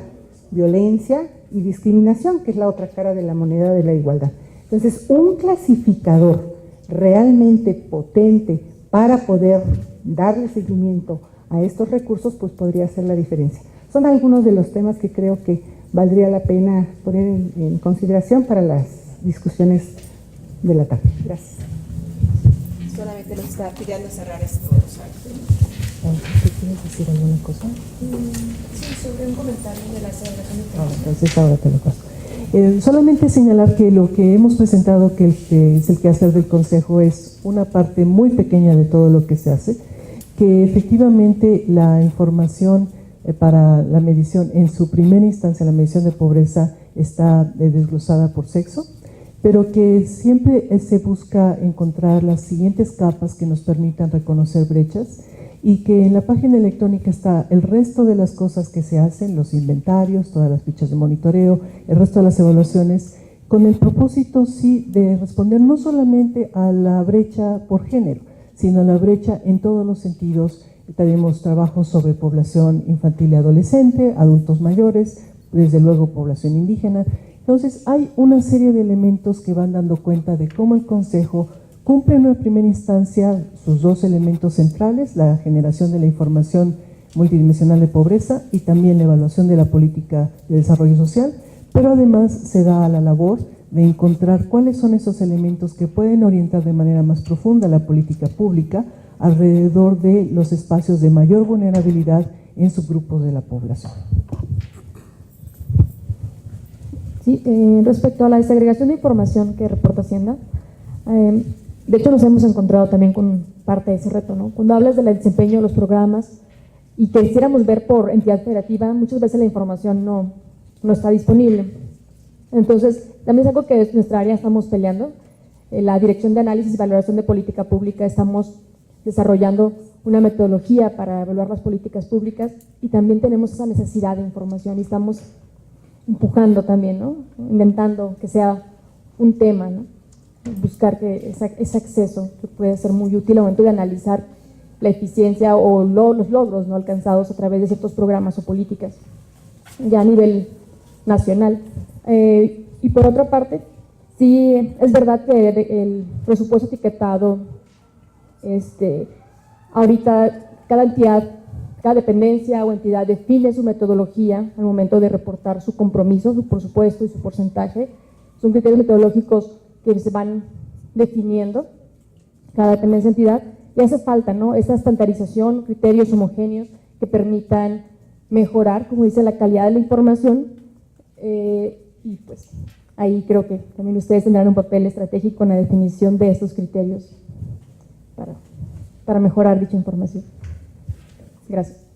violencia y discriminación, que es la otra cara de la moneda de la igualdad. Entonces, un clasificador realmente potente para poder darle seguimiento a estos recursos, pues podría hacer la diferencia. Son algunos de los temas que creo que valdría la pena poner en consideración para las discusiones de la tarde. Gracias. Solamente nos está pidiendo cerrar esto. ¿Quieres decir alguna cosa? Sí, sobre un comentario de la señora. Entonces ahora te lo paso. Solamente señalar que lo que hemos presentado, que es el quehacer del Consejo, es una parte muy pequeña de todo lo que se hace, que efectivamente la información para la medición, en su primera instancia, la medición de pobreza está desglosada por sexo, pero que siempre se busca encontrar las siguientes capas que nos permitan reconocer brechas, y que en la página electrónica está el resto de las cosas que se hacen, los inventarios, todas las fichas de monitoreo, el resto de las evaluaciones, con el propósito sí de responder no solamente a la brecha por género, sino a la brecha en todos los sentidos. Tenemos trabajos sobre población infantil y adolescente, adultos mayores, desde luego población indígena. Entonces hay una serie de elementos que van dando cuenta de cómo el Consejo cumple en una primera instancia sus dos elementos centrales, la generación de la información multidimensional de pobreza y también la evaluación de la política de desarrollo social, pero además se da a la labor de encontrar cuáles son esos elementos que pueden orientar de manera más profunda la política pública alrededor de los espacios de mayor vulnerabilidad en subgrupos de la población. Sí, respecto a la desagregación de información que reporta Hacienda, de hecho nos hemos encontrado también con parte de ese reto, ¿no? Cuando hablas del desempeño de los programas y que quisiéramos ver por entidad federativa, muchas veces la información no está disponible. Entonces, también es algo que en nuestra área estamos peleando. En la Dirección de Análisis y Valoración de Política Pública estamos desarrollando una metodología para evaluar las políticas públicas, y también tenemos esa necesidad de información y estamos empujando también, ¿no? Intentando que sea un tema, ¿no? Buscar que ese acceso que puede ser muy útil al momento de analizar la eficiencia o los logros no alcanzados a través de ciertos programas o políticas ya a nivel nacional. Y por otra parte, sí es verdad que el presupuesto etiquetado, ahorita cada entidad, cada dependencia o entidad define su metodología al momento de reportar su compromiso, su presupuesto y su porcentaje. Son criterios metodológicos que se van definiendo cada dependencia entidad, y hace falta, ¿no?, esa estandarización, criterios homogéneos que permitan mejorar, como dice, la calidad de la información, y pues ahí creo que también ustedes tendrán un papel estratégico en la definición de estos criterios para para mejorar dicha información. Gracias.